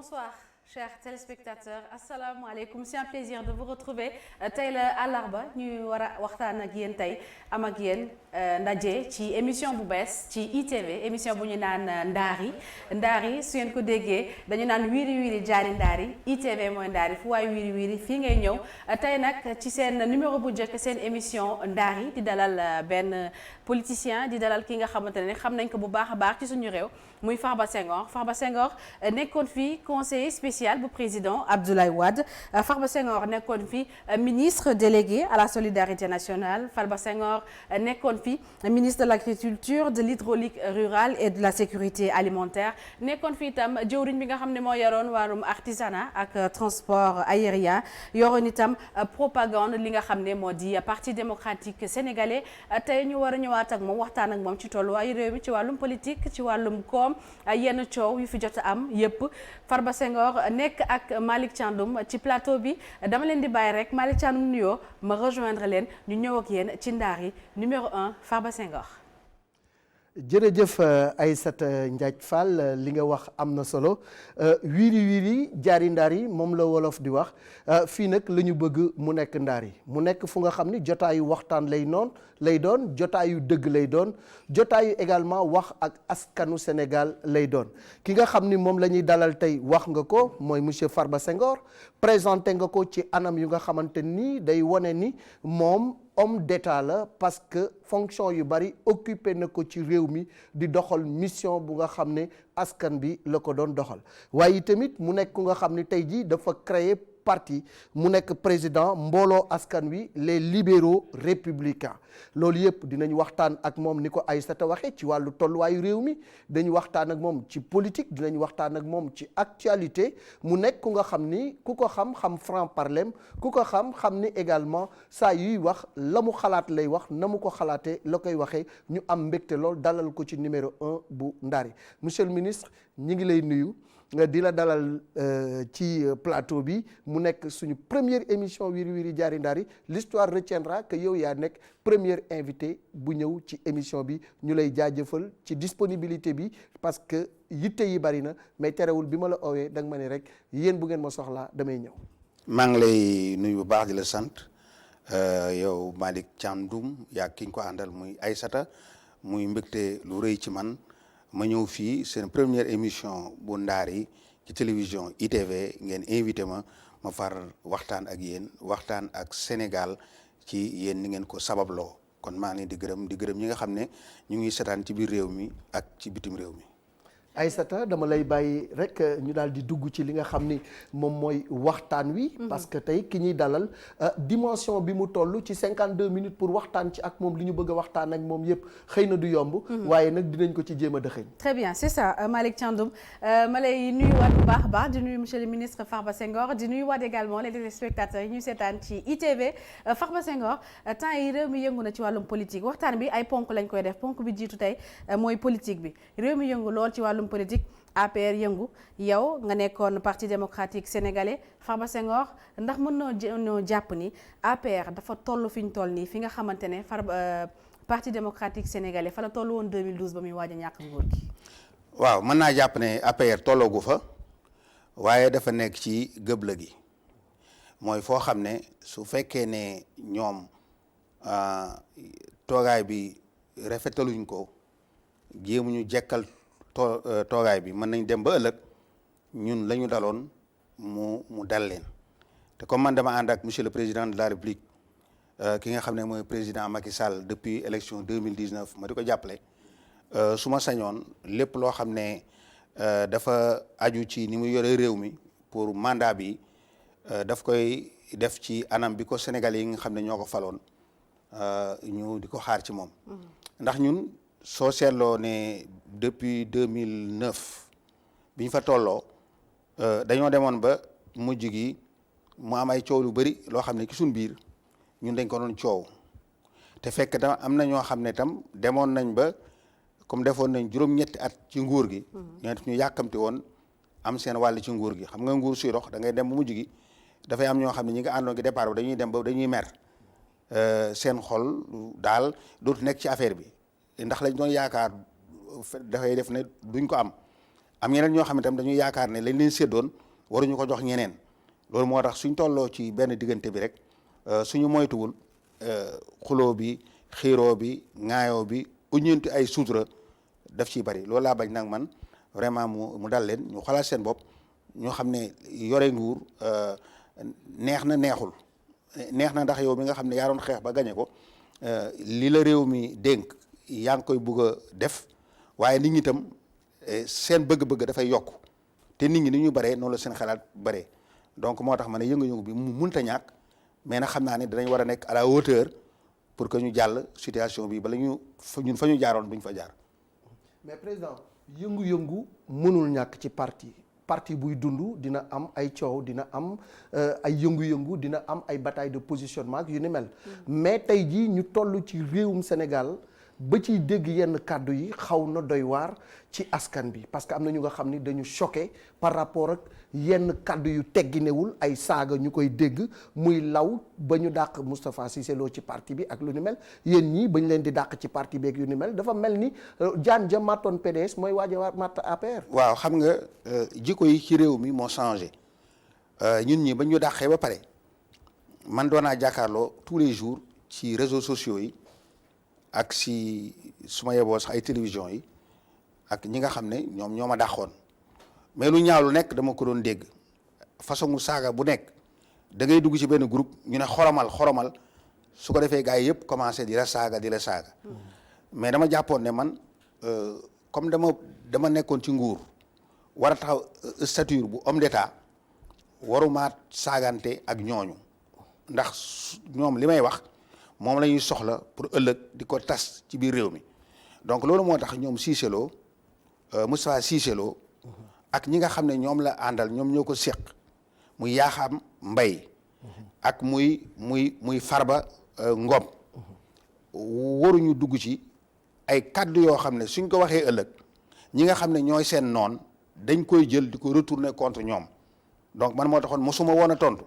Bonsoir, chers téléspectateurs. Assalamu alaikum. C'est un plaisir de vous retrouver. Tey la àllarba ñu war a waxtaan ak yéen tey am ak yéen ndaje ci émission bu bees ci ITV émission bu ñu naan Ndaari su ngeen ko déggee dañu naan wiiri wiiri jaari ndaari ITV mooy ndaari fu waay wiiri wiiri fii ngay ñëw tey nag ci seen numéro bu njëkk seen émission Ndaari di dalal benn politicien di dalal ki nga xamante ne xam nañ ko bu baax a baax ci suñu réew muy Farba Senghor nekkoon fi conseiller spécial bu président Abdoulaye Wade Farba Senghor nekkoon fi ministre délégué à la solidarité nationale Farba Senghor nekkoon fi ministre de l'agriculture de l'hydraulique rurale et de la sécurité alimentaire nekkoon fi itam jëwriñ bi nga xam ne moo yoroon wàllum artisanat ak transport aérien yoroon itam propagande li nga xam ne moo di parti démocratique sénégalais tey ñu war a ñëwaat ak moom waxtaan ak moom ci tolluwaayu réew mi ci wàllum politique ci wàllum koom yenn coow yu fi jot a am yépp Farba Senghor nekk ak Malick Thiandoum ci plateau bi dama leen di bàyyi rek Malick Thiandoum nuyoo ma rejoindre leen ñu ñëw ak yéen ci Ndaari numéro 1 Farba Senghor. jërëjëf Aïssata Ndiaye Fall li nga wax am na solo wiiri wiiri jaari ndaar yi moom la wolof di wax fii nag la ñu bëgg mu nekk ndaar yi mu nekk fu nga xam ni jotaayu waxtaan lay doon jotaayu dëgg lay doon jotaayu également wax ak askanu Sénégal lay doon ki nga xam ni moom la ñuy dalal tey wax nga ko mooy monsieur Farba Senghor présenté nga ko ci anam yu nga xamante ni day wane ni moom homme d'état la parce que fonction yu bari occupé na ko ci réew mi di doxal mission bu nga xam ne askan bi la ko doon doxal waaye tamit mu nekk ku nga xam ni tey jii dafa créer parti mu nekk président mbooloo askan wi les libéraux républicains loolu yëpp dinañ waxtaan ak moom ni ko Aïssata waxee ci wàllu tolluwaayu réew mi dañu waxtaan ak moom ci politique dinañ waxtaan ak moom ci actualité mu nekk ku nga xam ni ku ko xam franc parler ku ko xam ni également saa yuy wax la mu xalaat lay wax na mu ko xalaatee la koy waxee ñu am mbégte lool dalal ko ci numéro 1 bu Ndaari monsieur le ministre ñi ngi lay nuyu di la dalal ci plateau bi mu nekk suñu première émission Wiri Wiri Jaari Ndaari l'histoire retiendra que yow yaa nekk première invité bu ñëw ci émission bi ñu lay jaajëfal ci disponibilité bi parce que yitte yi bari na mais terewul bi ma la oowee da nga ma ne rek yéen bu ngeen ma soxlaa damay ñëw. maa ngi lay nuyu bu baax di la sant yow Malick Thiandoum yaa ki ñu ko àndal muy Aïssata muy mbégte lu rëy ci man. ma ñëw fii seen première émission bu Ndaari ci télévision ITV ngeen invité ma far waxtaan ak yéen waxtaan ak Sénégal ci yéen ni ngeen ko sababloo kon maa ngi leen di gërëm ñi nga xam ne ñu ngi seetaan ci biir réew mi ak ci bitim réew mi. Aïssata dama lay bàyyi rek ñu daal di dugg ci li nga xam ni moom mooy waxtaan wi. parce que tey ki ñuy dalal dimension bi mu toll ci 52 minutes pour waxtaan ci ak moom li ñu bëgg a waxtaan ak moom yépp xëy na du yomb. waaye nag dinañ ko ci jéem a dëxëñ. très bien c'est ça Malick Thiandoum ma lay nuyuwaat bu baax a baax di nuyu monsieur le ministre Farba Senghor di nuyuwaat également les téléspectateurs yi ñuy seetaan ci ITV Farba Senghor temps yi réew mi yëngu na ci wàllum politique waxtaan bi ay ponk lañ koy def ponk bi jiitu tey mooy politique bi réew mi yëngu lool ci wàllum politique APR yëngu yow nga nekkoon parti démocratique sénégalais Farba Senghor ndax mën noo jàpp ni APR dafa toll fi ñu toll nii fi nga xamante ne parti démocratique sénégalais fa la toll woon 2012 ba muy waaj a ñàkk nguur gi. waaw mën naa jàpp ne APR tolloogu fa waaye dafa nekk ci gëbla gi mooy foo xam ne su fekkee ne ñoom toogaay bi rafetaluñ ko jéemuñu jekkal toogaay bi mën nañ dem ba ëllëg ñun la ñu daloon mu dal leen te comme man dama ànd ak monsieur le président de la république ki nga xam ne mooy président Macky Sall depuis élection 2019 ma di ko jàppale su ma sañoon lépp loo xam ne dafa aju ci ni mu yore réew mi pour mandat bi daf koy def ci anam bi ko Sénégalais yi nga xam ne ñoo ko faloon ñu di ko xaar ci moom ndax ñun soo seetloo ne depuis 2009 bi ñu fa tolloo dañoo demoon ba mujj gi mu am ay coow lu bëri loo xam ne ci suñ biir ñun dañ ko doon coow te fekk tam am na ñoo xam ne tam demoon nañ ba comme defoon nañ juróom-ñetti at ci nguur gi. ñu yàkkamti woon am seen wàll ci nguur gi xam nga nguur suy dox da ngay dem ba mujj gi dafay am ñoo xam ne ñi nga àndoon gi départ ba dañuy dem ba dañuy mer seen xol daal dootu nekk ci affaire bi ndax lañ doon yaakaar dafay def ne duñ ko am am ñeneen ñoo xam ne tam dañuy yaakaar ne lañ leen séddoon waruñu ko jox ñeneen loolu moo tax suñ tolloo ci benn diggante bi rek suñu moytuwul xuloo bi xiiroo bi ŋaayoo bi uññeenti ay suutura daf ciy bari loolu laa bañ nag man vraiment mu dal leen ñu xalaat seen bopp ñoo xam ne yore nguur neex na neexul neex na ndax yow mi nga xam ne yaa doon xeex ba gañe ko li la réew mi dénk yaa ngi koy bugg a def waaye nit ñi tam seen bëgg-bëgg dafay yokk te nit ñi ni ñu baree noonu la seen xalaat baree donc moo tax ma ne yëngu-yëngu bi mu mënta ñàkk mais nag xam naa ne danañ war a nekk à la hauteur pour que ñu jàll situation bi bala ñun fa ñu jaaroon bu ñu fa jaar. mais président yëngu-yëngu mënul ñàkk ci parti buy dund dina am ay coow dina am ay yëngu-yëngu dina am ay bataille de positionnement yu ni mel. mais tey jii ñu toll ci réewum Sénégal ba ciy dégg yenn kàddu yi xaw na doy waar ci askan bi parce que am na ñu nga xam ni dañu choqué par rapport ak yenn kàddu yu tegginewul ay saaga ñu koy dégg muy law ba ñu dàq Moustapha Cissé Lo ci parti bi ak lu ni mel yéen ñii ba ñu leen di dàq ci parti bi ak yu ni mel dafa mel ni jaan ja mattoon PDS mooy waaj a matt APR. waaw xam nga jikko yi ci réew mi moo changé ñun ñi ba ñu dàqee ba pare man doon naa jàkkaarloo tous les jours ci réseaux sociaux yi ak si su ma yeboo sax ay télévision yi ak ñi nga xam ne ñoo ma dàqoon mais lu ñaaw lu nekk dama ko doon dégg façon mu saaga bu nekk da ngay dugg ci benn groupe ñu ne xoromal su ko defee gars yi yëpp commencé di la saaga mais dama jàppoon ne man comme dama nekkoon ci nguur war a taxaw stature bu homme d'état warumaat saagante ak ñooñu ndax ñoom li may wax moom la ñuy soxla pour ëllëg di ko tas ci biir réew mi donc loolu moo tax ñoom Cissé Lo Moustapha Cissé Lo ak ñi nga xam ne ñoom la àndal ñoom ñoo ko séq muy Yakham Mbaye ak muy Farba Ngom waruñu dugg ci ay kaddu yoo xam ne suñ ko waxee ëllëg ñi nga xam ne ñooy seen noon dañ koy jël di ko retourner contre ñoom donc man moo taxoon mosuma woon a tontu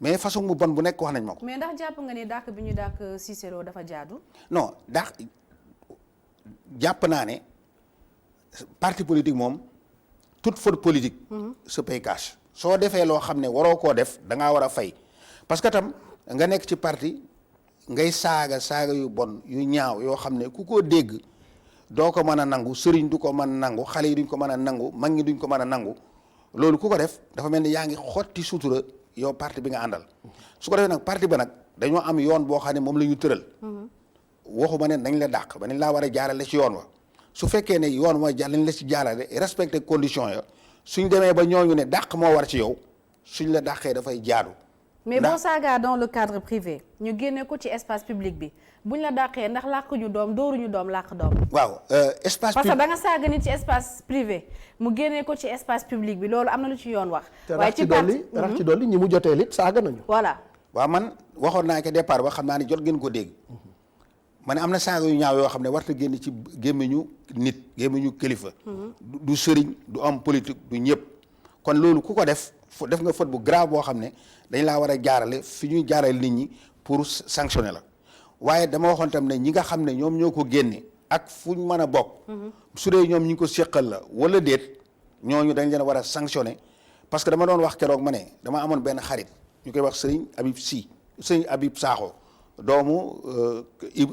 mais façon mu bon bu nekk wax nañ ma ko. mais ndax jàpp nga ni dàq bi ñu dàq Cissé Lo dafa jaadu. non ndax jàpp naa ne parti politique moom toute faute politique. se paye cash. soo defee loo xam ne waroo koo def da ngaa war a fay parce que tam nga nekk ci parti ngay saaga yu bon yu ñaaw yoo xam ne ku ko dégg doo ko mën a nangu sëriñ du ko mën a nangu xale yi duñ ko mën a nangu mag ñi duñ ko mën a nangu loolu ku ko def dafa mel ni yaa ngi xotti sutura yow parti bi nga àndal su ko defee nag parti ba nag dañoo am yoon boo xam ne moom la ñu tëral waxuma ne dañ la dàq ba nañ laa war a jaarale ci yoon wa su fekkee ne yoon wa lañ la ci jaarale respecté condition ya suñ demee ba ñooñu ne dàq moo war ci yow suñ la dàqee dafay jaadu. mais boo saagaa dans le cadre privé ñu génne ko ci espace public bi buñ la dàqee ndax làq ñu doom dóoruñu doom làq doom. waaw espace. parce que da nga saaga nit ci espace privé mu génnee ko ci espace public bi loolu am na lu ci yoon wax. waaye ci parti rax ci dolli ñi mu jotee lit saaga nañu. voilà. waaw man waxoon naa ko départ ba xam naa ne jot ngeen ko dégg ma ne am na saaga yu ñaaw yoo xam ne warta génn ci gémmiñu nit gémmiñu kilifa. du sëriñ du am politique du ñëpp kon loolu ku ko def nga faute bu grave boo xam ne dañ laa war a jaarale fi ñuy jaarale nit ñi pour sanctionner la waaye dama waxoon tam ne ñi nga xam ne ñoom ñoo ko génne ak fu ñu mën a bokk. su dee ñoom ñi ko séqal la wala déet ñooñu dañ leen war a sanctionner parce que dama doon wax keroog ma ne dama amoon benn xarit ñu koy wax Serigne Habib Sakho doomu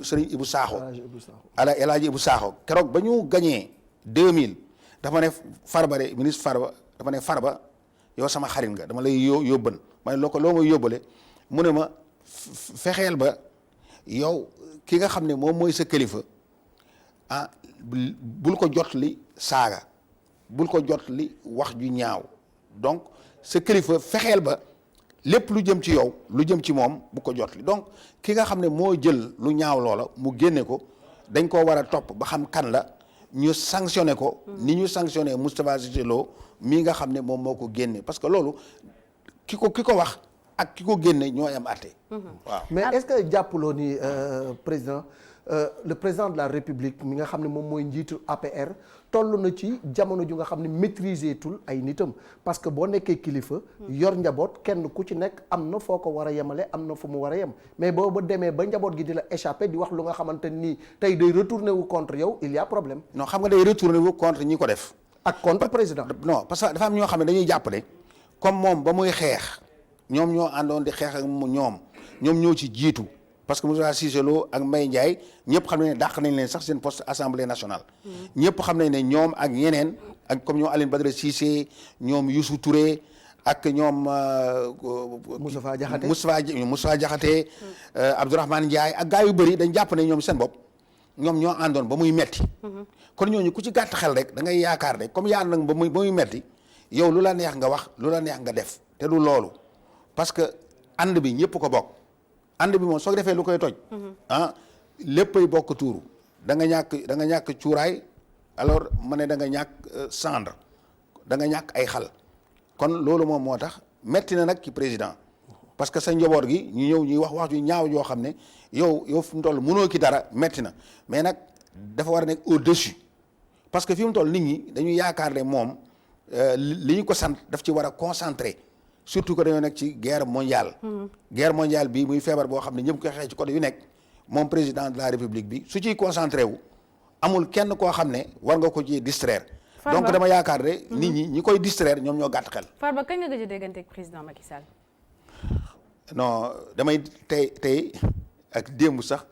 Serigne Ibou Sakho El Hadji Ibou Sakho keroog ba ñu gañee 2000 dafa ne Farba de ministre Farba dafa ne Farba yow sama xarit nga dama lay yóbban ma ne loo may yóbbale mu ne ma fexeel ba yow ki nga xam ne moom mooy sa kilifa ah bul ko jot li saaga bul ko jot li wax ju ñaaw donc sa kilifa fexeel ba lépp lu jëm ci yow lu jëm ci moom bu ko jot li donc ki nga xam ne moo jël lu ñaaw loola mu génne ko dañ koo war a topp ba xam kan la ñu sanctionné ko ni ñu sanctionné Moustapha Cissé Lo mii nga xam ne moom moo ko génne parce que loolu ki ko wax ak ki ko génne ñooy am àtte waaw mais est-ce que jàppuloo ni président le président de la République mi nga xam ne moom mooy njiitu APR toll na ci jamono ju nga xam ne maîtriser tul ay nitam parce que boo nekkee kilifa yor njaboot kenn ku ci nekk am na foo ko war a yemale am na fu mu war a yem mais boo ba demee ba njaboot gi di la échappé di wax lu nga xamante nii tey day retourné wu contre yow il y a problème. non xam nga day retourné wu contre ñi ko def ak contre président. non parce que dafa am ñoo xam ne dañuy jàpp ne comme moom ba muy xeex ñoom ñoo àndoon di xeex ak ñoom ñoo ci jiitu parce que Moussa Cissé Lo ak Mbaye Ndiaye ñëpp xam nañ ne dàq nañ leen sax seen poste assemblée nationale. ñëpp xam nañ ne ñoom ak ñeneen ak comme ñoom Aline Badara Cissé ñoom Youssou Touré ak ñoom. Moustapha Diakhaté Moustapha Diakhaté. Abdourahmane Ndiaye ak gars yu bëri dañ jàpp ne ñoom seen bopp ñoom ñoo àndoon ba muy metti kon ñooñu ku ci gàtt xel rek da ngay yaakaar ne comme yaa nag ba muy metti yow lu la neex nga wax lu la neex nga def te du loolu parce que ànd bi ñëpp ko bokk ànd bi moom soo defee lu koy toj. léppay bokk tuuru da nga ñàkk cuuraay alors ma ne da nga ñàkk cendre da nga ñàkk ay xal kon loolu moom moo tax metti na nag ci président parce que sa njaboot gi ñu ñëw ñuy wax ju ñaaw yoo xam ne yow fi mu toll mënoo ki dara metti na mais nag dafa war a nekk au-dessus parce que fi mu toll nit ñi dañuy yaakaar ne moom li ñu ko sant daf ci war a concentré surtout que dañoo nekk ci guerre mondiale. guerre mondiale bi muy feebar boo xam ne ñëpp koy xeex ci côté yu nekk moom président de la république bi su ciy concentré wu amul kenn koo xam ne war nga ko ci distraire. donc dama yaakaar ne nit ñi koy distraire ñoom ñoo gàtt xel. Farba kañ nga gëj a déggante ak président Macky Sall. non damay tey ak démb sax.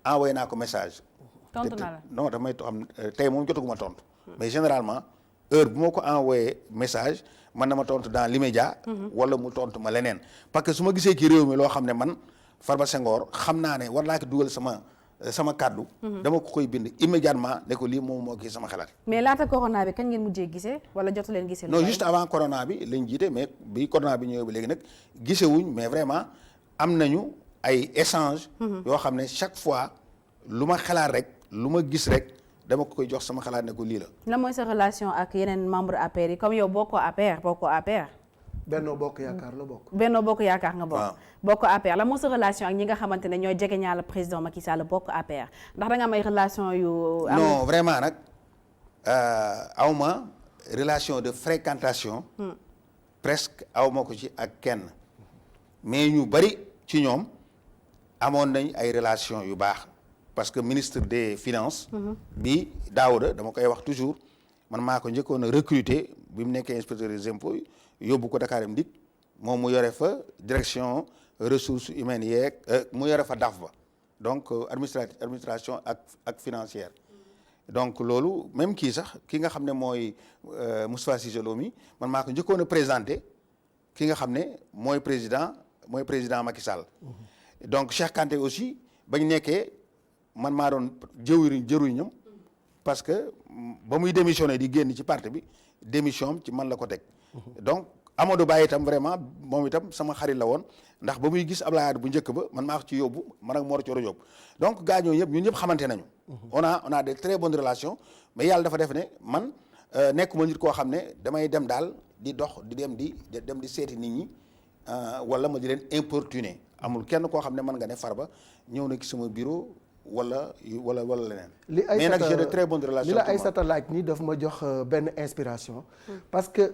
envoyé naa ko message. tontu na la non damay xam tey moom jotaguma tontu. mais généralement heure bu ma ko envoyé message man na ma tontu dans l'immédiat. wala mu tontu ma leneen. parce que su ma gisee ci réew mi loo xam ne man Farba Senghor xam naa ne war naa ko dugal sama kàddu. dama ko koy bind immédiatement ne ko lii moom moo kii sama xalaat. mais laata corona bi kañ ngeen mujjee gisee wala jotu leen gisee. non juste avant corona bi lañ jiite mais bi corona bi ñëwee ba léegi nag gisewuñ mais vraiment am nañu ay échange yoo xam ne chaque fois lu ma xalaat rek lu ma gis rek dama ko koy jox sama xalaat ne ko lii la. lan mooy sa relation ak yeneen membre APR yi comme yow bokkoo APR. Benno Bokk Yaakaar la bokk. Benno Bokk Yaakaar nga bokk. waaw bokk APR la moo sa relation ak ñi nga xamante ne ñooy jege ñaala président Macky Sall bokk APR ndax da nga am ay relation yu. non vraiment nag awma relation de fréquentation. presque awma ko ci ak kenn mais ñu bari ci ñoom amoon nañ ay relation yu baax parce que ministre des finances. bi Daouda dama koy wax toujours man maa ko njëkkoon a recruter bi mu nekkee inspecteur des impôts yóbbu ko Dakar Dem Dikk moom mu yore fa direction ressources humaines yeeg mu yore fa DAF ba donc administration ak financière donc loolu même kii sax ki nga xam ne mooy Moustapha Cissé Lo mi man maa ko njëkkoon a présenté ki nga xam ne mooy président Macky Sall donc Cheikh Kanté aussi bañ nekkee man maa doon jëruñam parce que ba muy démissionné di génn ci parti bi démission ci man la ko teg donc Amadou Ba itam vraiment moom itam sama xarit la woon ndax ba muy gis Abdoulaye Wade bu njëkk ba man maa ko ci yóbbu man ak Mor Thioro Diop donc gars ñooñu ñun ñëpp xamante nañu. on a de très bonnes relations mais yàlla dafa def ne man nekkuma nit koo xam ne damay dem daal di dox di dem di seeti nit ñi wala ma di leen importuner amul kenn koo xam ne mën nga ne Farba ñëw na ci sama bureau. wala leneen. mais nag j'ai de très bonnes relations. li la Aïssata laaj nii daf ma jox benn inspiration. parce que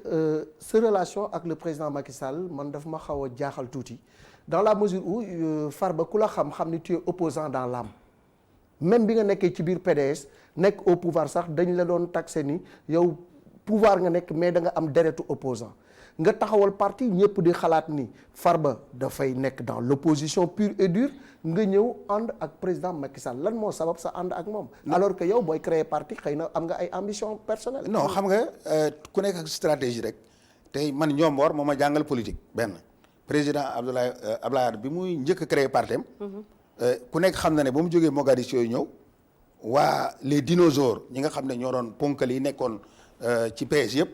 sa relation ak le président Macky Sall man daf ma xaw a jaaxal tuuti dans la mesure où Farba ku la xam ni tu es opposant dans l'âme même bi nga nekkee ci biir PDS nekk au pouvoir sax dañ la doon taxé ni yow pouvoir nga nekk mais da nga am deretu opposant nga taxawal parti ñëpp di xalaat ni Farba dafay nekk dans l'opposition pure et dure nga ñëw ànd ak président Macky Sall lan moo sabab sa ànd ak moom. alors que yow booy créer parti xëy na am nga ay ambition personnelle. non xam nga ku nekk ak stratégie rek tey man Ndiomboor moo ma jàngal politique benn président Abdoulaye Wade bi muy njëkk a créer parti am ku nekk xam na ne ba mu jógee Mogadiscio yooyu ñëw waa les dinosaures ñi nga xam ne ñoo doon ponkal yi nekkoon ci PS yëpp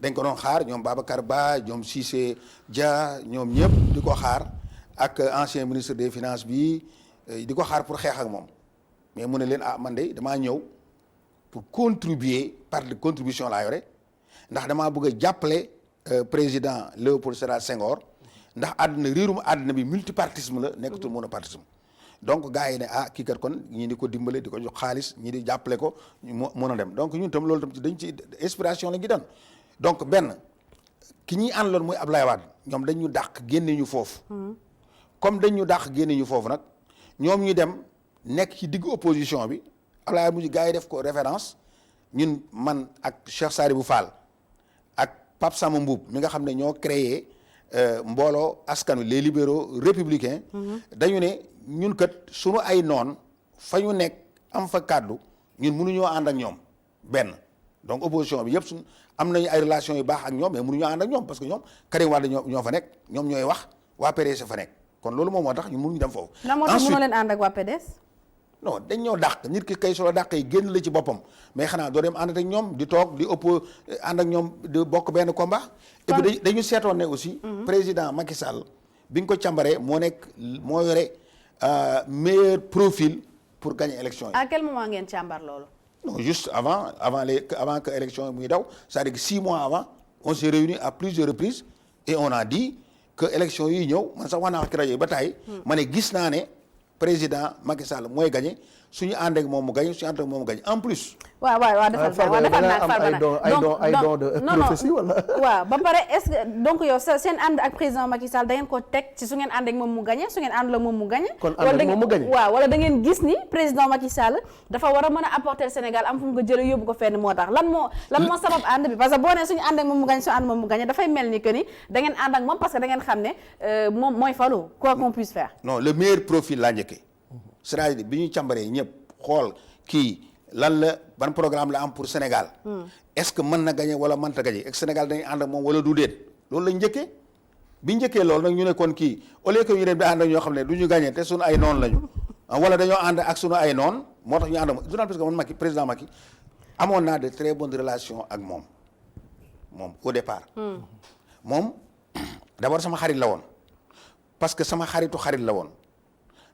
dañ ko doon xaar ñoom Babacar Ba ñoom Cissé Dia ñoom ñëpp di ko xaar ak ancien ministre des finances bi di ko xaar pour xeex ak moom mais mu ne leen man de damaa ñëw pour contribuer par de contribution laa yore ndax damaa bëgg a jàppale président Léopold Sédar Senghor ndax réerum àdduna bi multipartisme la nekkatul monopartisme donc gars yi ne kii kat kon ñii di ko dimbale di ko jox xaalis ñii di jàppale ko ñu mën a dem donc ñun tam loolu tam dañ ci inspiration la ñu doon donc benn ki ñuy àndaloon muy Abdoulaye Wade ñoom dañ ñu dàq génne ñu foofu. comme dañ ñu dàq génne ñu foofu nag ñoom ñu dem nekk ci diggu opposition bi Abdoulaye Wade mujj gars yi def ko référence ñun man ak Cheikh Sadibou Fall ak Pape Samba Mboup mi nga xam ne ñoo créé mbooloo askan wi les libéraux républicains. dañu ne ñun kat sunu ay noon fa ñu nekk am fa kàddu ñun mënuñoo ànd ak ñoom benn donc opposition bi yëpp suñ am nañu ay relations yu baax ak ñoom mais mënuñoo ànd ak ñoom parce que ñoom Karim Wade ñoo fa nekk ñoom ñooy wax waa PDS fa nekk kon loolu moom moo tax ñun mënuñu dem foofu. lan moo tax mënoo leen ànd ak waa PDS. non dañ ñoo dàq nit ki kay solo dàq yi génn la ci boppam mais xanaa doo dem ànd ak ñoom di toog di ànd ak ñoom di bokk benn combat. et puis dañu seetoon ne aussi. président Macky Sall bi ñu ko càmbaree moo yore meilleur profil pour gagner élection yi. à quel moment ngeen càmbar loolu. non juste avant que élection yi muy daw c'est-à-dire que 6 mois avant on s'est réunis à plusieurs reprises et on a dit que élection yi ñëw man sax wax naa wax ci rajo yi ba tey. ma ne gis naa ne. président Macky Sall mooy gagné suñu ànd ak moom mu gagné suñu ànd ak moom mu gagné en plus. waaw defal naa Farba nag ay don de prophétie wala. waaw ba pare est-ce que donc yow seen ànd ak président Macky Sall da ngeen ko teg ci su ngeen ànd ak moom mu gagné su ngeen àndul ak moom mu gagné. kon ànd ak moom mu gagné waaw wala da ngeen gis ni président Macky Sall dafa war a mën a apporter Sénégal am fu mu ko jëlee yóbbu ko fenn moo tax lan moo sabab ànd bi parce que boo nee suñu ànd ak moom mu gagné suñu ànd moom mu gagné dafay mel ni que ni da ngeen ànd ak moom parce que da ngeen xam ne moom mooy falu quoi qu'on puisse faire. non le meilleur profil laa njëkkee c'est-à-dire bi ñu càmbaree ñëpp xool kii lan la ban programme la am pour Sénégal. est-ce que mën na gagner wala mënta gagner ak Sénégal dañuy ànd ak moom wala du déet loolu lañ njëkkee bi njëkkee loolu nag ñu ne kon kii au lieu que ñu dem di ànd ak ñoo xam ne du ñu gagner te sunu ay noon lañu wala dañoo ànd ak sunu ay noon moo tax ñu ànd ak moom parce que man Macky président Macky amoon naa de très bonnes relations ak moom au départ. moom d'abord sama xarit la woon parce que sama xaritu xarit la woon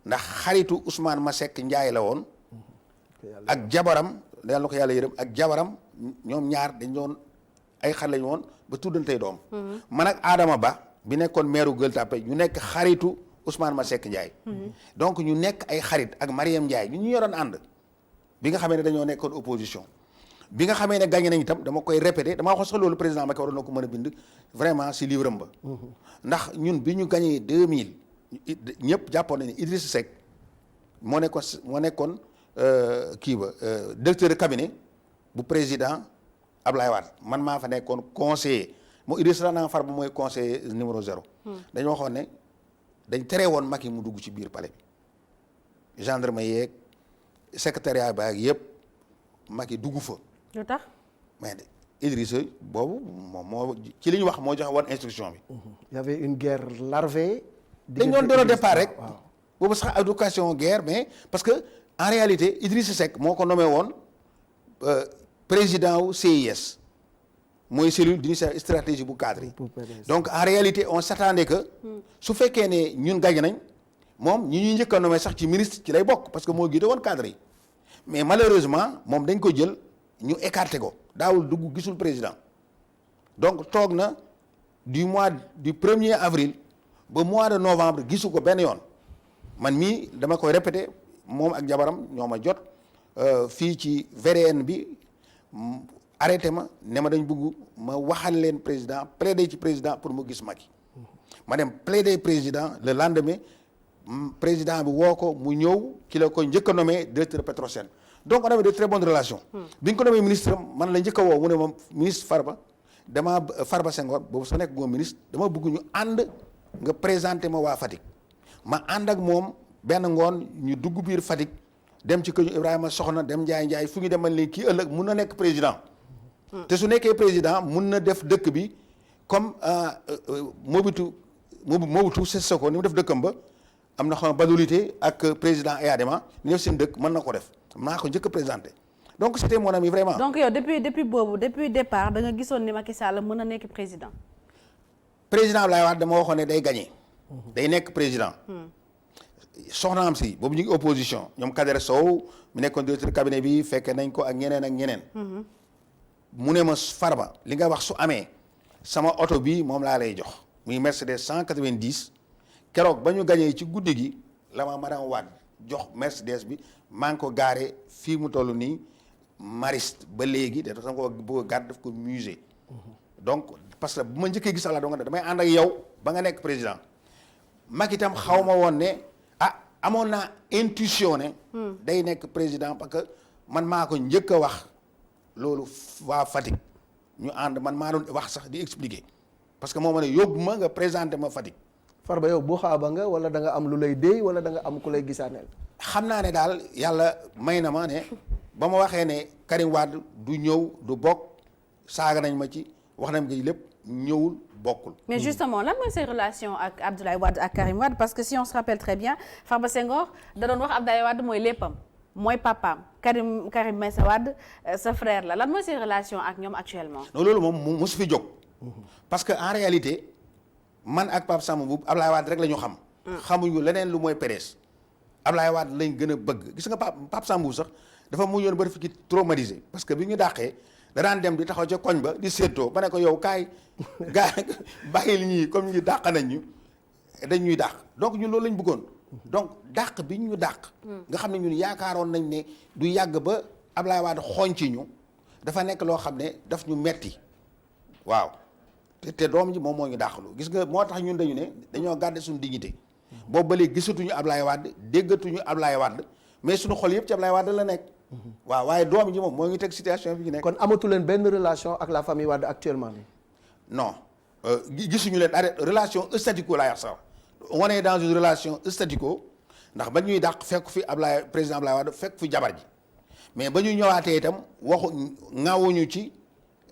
ndax xaritu Ousmane Masseck Ndiaye la woon. ak jabaram yàlla na ko yàlla yërëm ak jabaram ñoom ñaar dañ doon ay xar lañu woon ba tuddantey doom. man ak Adama Ba bi nekkoon maire Gueule Tapée ñu nekk xaritu Ousmane Masseck Ndiaye. donc ñu nekk ay xarit ak Mariam Ndiaye ñu yoroon ànd bi nga xamee ne dañoo nekkoon opposition bi nga xamee ne gagné nañ itam dama koy répété dama wax sax loolu président Macky waroon na ko mën a bind vraiment si livre am ba. ndax ñun bi ñu gagné 2000 ñëpp jàppoon nañu Idrissa Seck moo nekkoon. kii ba directeur de cabinet bu président Ablaye Wade man maa fa nekkoon conseiller moo Idrissa naa far ba mooy conseiller numéro 0. dañoo waxoon ne dañ tere woon Macky mu dugg ci biir palais bi gendarme yeeg secrétariat ba ak yëpp Macky dugg fa. lu tax. mais Idrissa boobu moom moo ci li ñu wax moo joxe woon instruction bi. il y avait une guerre larvée. dañ doon door a départ rek. boobu sax éducation guerre mais parce que. en réalité Idrissa Seck moo ko nommé woon président wu CIS mooy cellule d'initiative stratégie bu cadre yi donc en réalité on s'attendait que su fekkee ne ñun gagné nañ moom ñi ñuy njëkk a nommé sax ci ministre ci lay bokk parce que moo jiite woon cadre yi mais malheureusement moom dañ ko jël ñu écarté ko daawul dugg gisul président donc toog na du 1er avril ba mois de novembre gisu ko benn yoon man mii dama koy répété moom ak jabaram ñoo ma jot fii ci VDN bi arrêté ma ne ma dañ bëgg ma waxal leen président plaider ci président pour mu gis Macky ma dem plaider président le lendemain président bi woo ko mu ñëw ki la ko njëkk a nommé directeur Petrosen donc on avait de très bonnes relations. bi ñu ko nommé ministre man la njëkk a woo mu ne ma ministre Farba Senghor boobu sa nekk goo ministre dama bëgg ñu ànd nga présenté ma waa Fatick ma ànd ak moom. benn ngoon ñu dugg biir Fatick dem ci kër Ibrahima Soxna dem Njaay fu ñu demal ni kii ëllëg mun na nekk président te su nekkee président mun na def dëkk bi comme Mobutu Sese Seko ni mu def dëkkam ba am na xam badulité ak président Eyadema ni def seen dëkk mën na ko def maa ko njëkk a présenté donc c'était mon ami vraiment. donc yow depuis départ da nga gisoon ni Macky Sall mën na nekk président. président Abdoulaye Wade dama waxoon ne day gagné. day nekk président. soxnaam si boobu ñu ngi opposition ñoom Kader Sow mu nekkoon directeur cabinet bi fekke nañ ko ak ñeneen mu ne ma Farba li nga wax su amee sama oto bi moom laa lay jox muy Mercedes 190 keroog ba ñu gañee ci guddi gi la ma madame Wade jox Mercedes bi maa ngi ko gaare fii mu toll nii Mariste ba léegi de sama ko bëgg a gàdd daf ko musée donc parce que bu ma njëkkee gis la donc damay ànd ak yow ba nga nekk président Macky itam xaw ma woon ne amoon naa intuition ne day nekk président parce que man maa ko njëkk a wax loolu waa Fatick ñu ànd man maa doon wax sax di expliquer parce que moo ma ne yóbbu ma nga présenté ma Fatick. Farba yow bu xaaba nga wala da nga am lu lay déy wala da nga am ku lay gisaaneel. xam naa ne daal yàlla may na ma ne ba ma waxee ne Karim Wade du ñëw du bokk saaga nañ ma ci wax nañ ma ci lépp ñëwul bokkul. mais justement lan mooy seen relation ak Abdoulaye Wade ak Karim Wade parce que si on se rappelle très bien Farba Senghor da doon wax Abdoulaye Wade mooy léppam mooy papaam Karim Meïssa Wade sa frère la lan mooy seen relation ak ñoom actuellement. non loolu moom mosu fi jóg. parce que en réalité man ak Pape Samba Mboup Abdoulaye Wade rek la ñu xam. xamuñu leneen lu mooy PDS. Abdoulaye Wade lañ gën a bëgg gis nga Pape Samba Mboup sax dafa mujjoon ba fi traumatisé parce que bi ñu dàqee da daan dem di taxaw ca koñ ba di séentoo ba ne ko yow kaay gaa bàyyil ñii comme ñi dàq nañ ñu dañ ñuy dàq donc ñun loolu lañ bëggoon. donc dàq bi ñu dàq. nga xam ne ñun yaakaaroon nañ ne du yàgg ba Abdoulaye Wade xooñ ci ñu dafa nekk loo xam ne daf ñu metti waaw te doom ji moom moo ñu dàqalu gis nga moo tax ñun dañu ne dañoo garder suñu dignité. boobu ba léegi gisatuñu Ablaye Wade déggatuñu Ablaye Wade mais suñu xol yëpp ci Ablaye Wade la nekk. waaw waaye doom ji moom moo ngi teg situation bi ñu nekk. kon amatu leen benn relation ak la famille Wade actuellement nii. non gisuñu leen arrêt relation statico laa wax sax on est dans une relation statico ndax ba ñuy dàq fekk fi président Ablaye Wade fekk fi jabar ji mais ba ñuy ñëwaatee itam waxu ŋaawuñu ci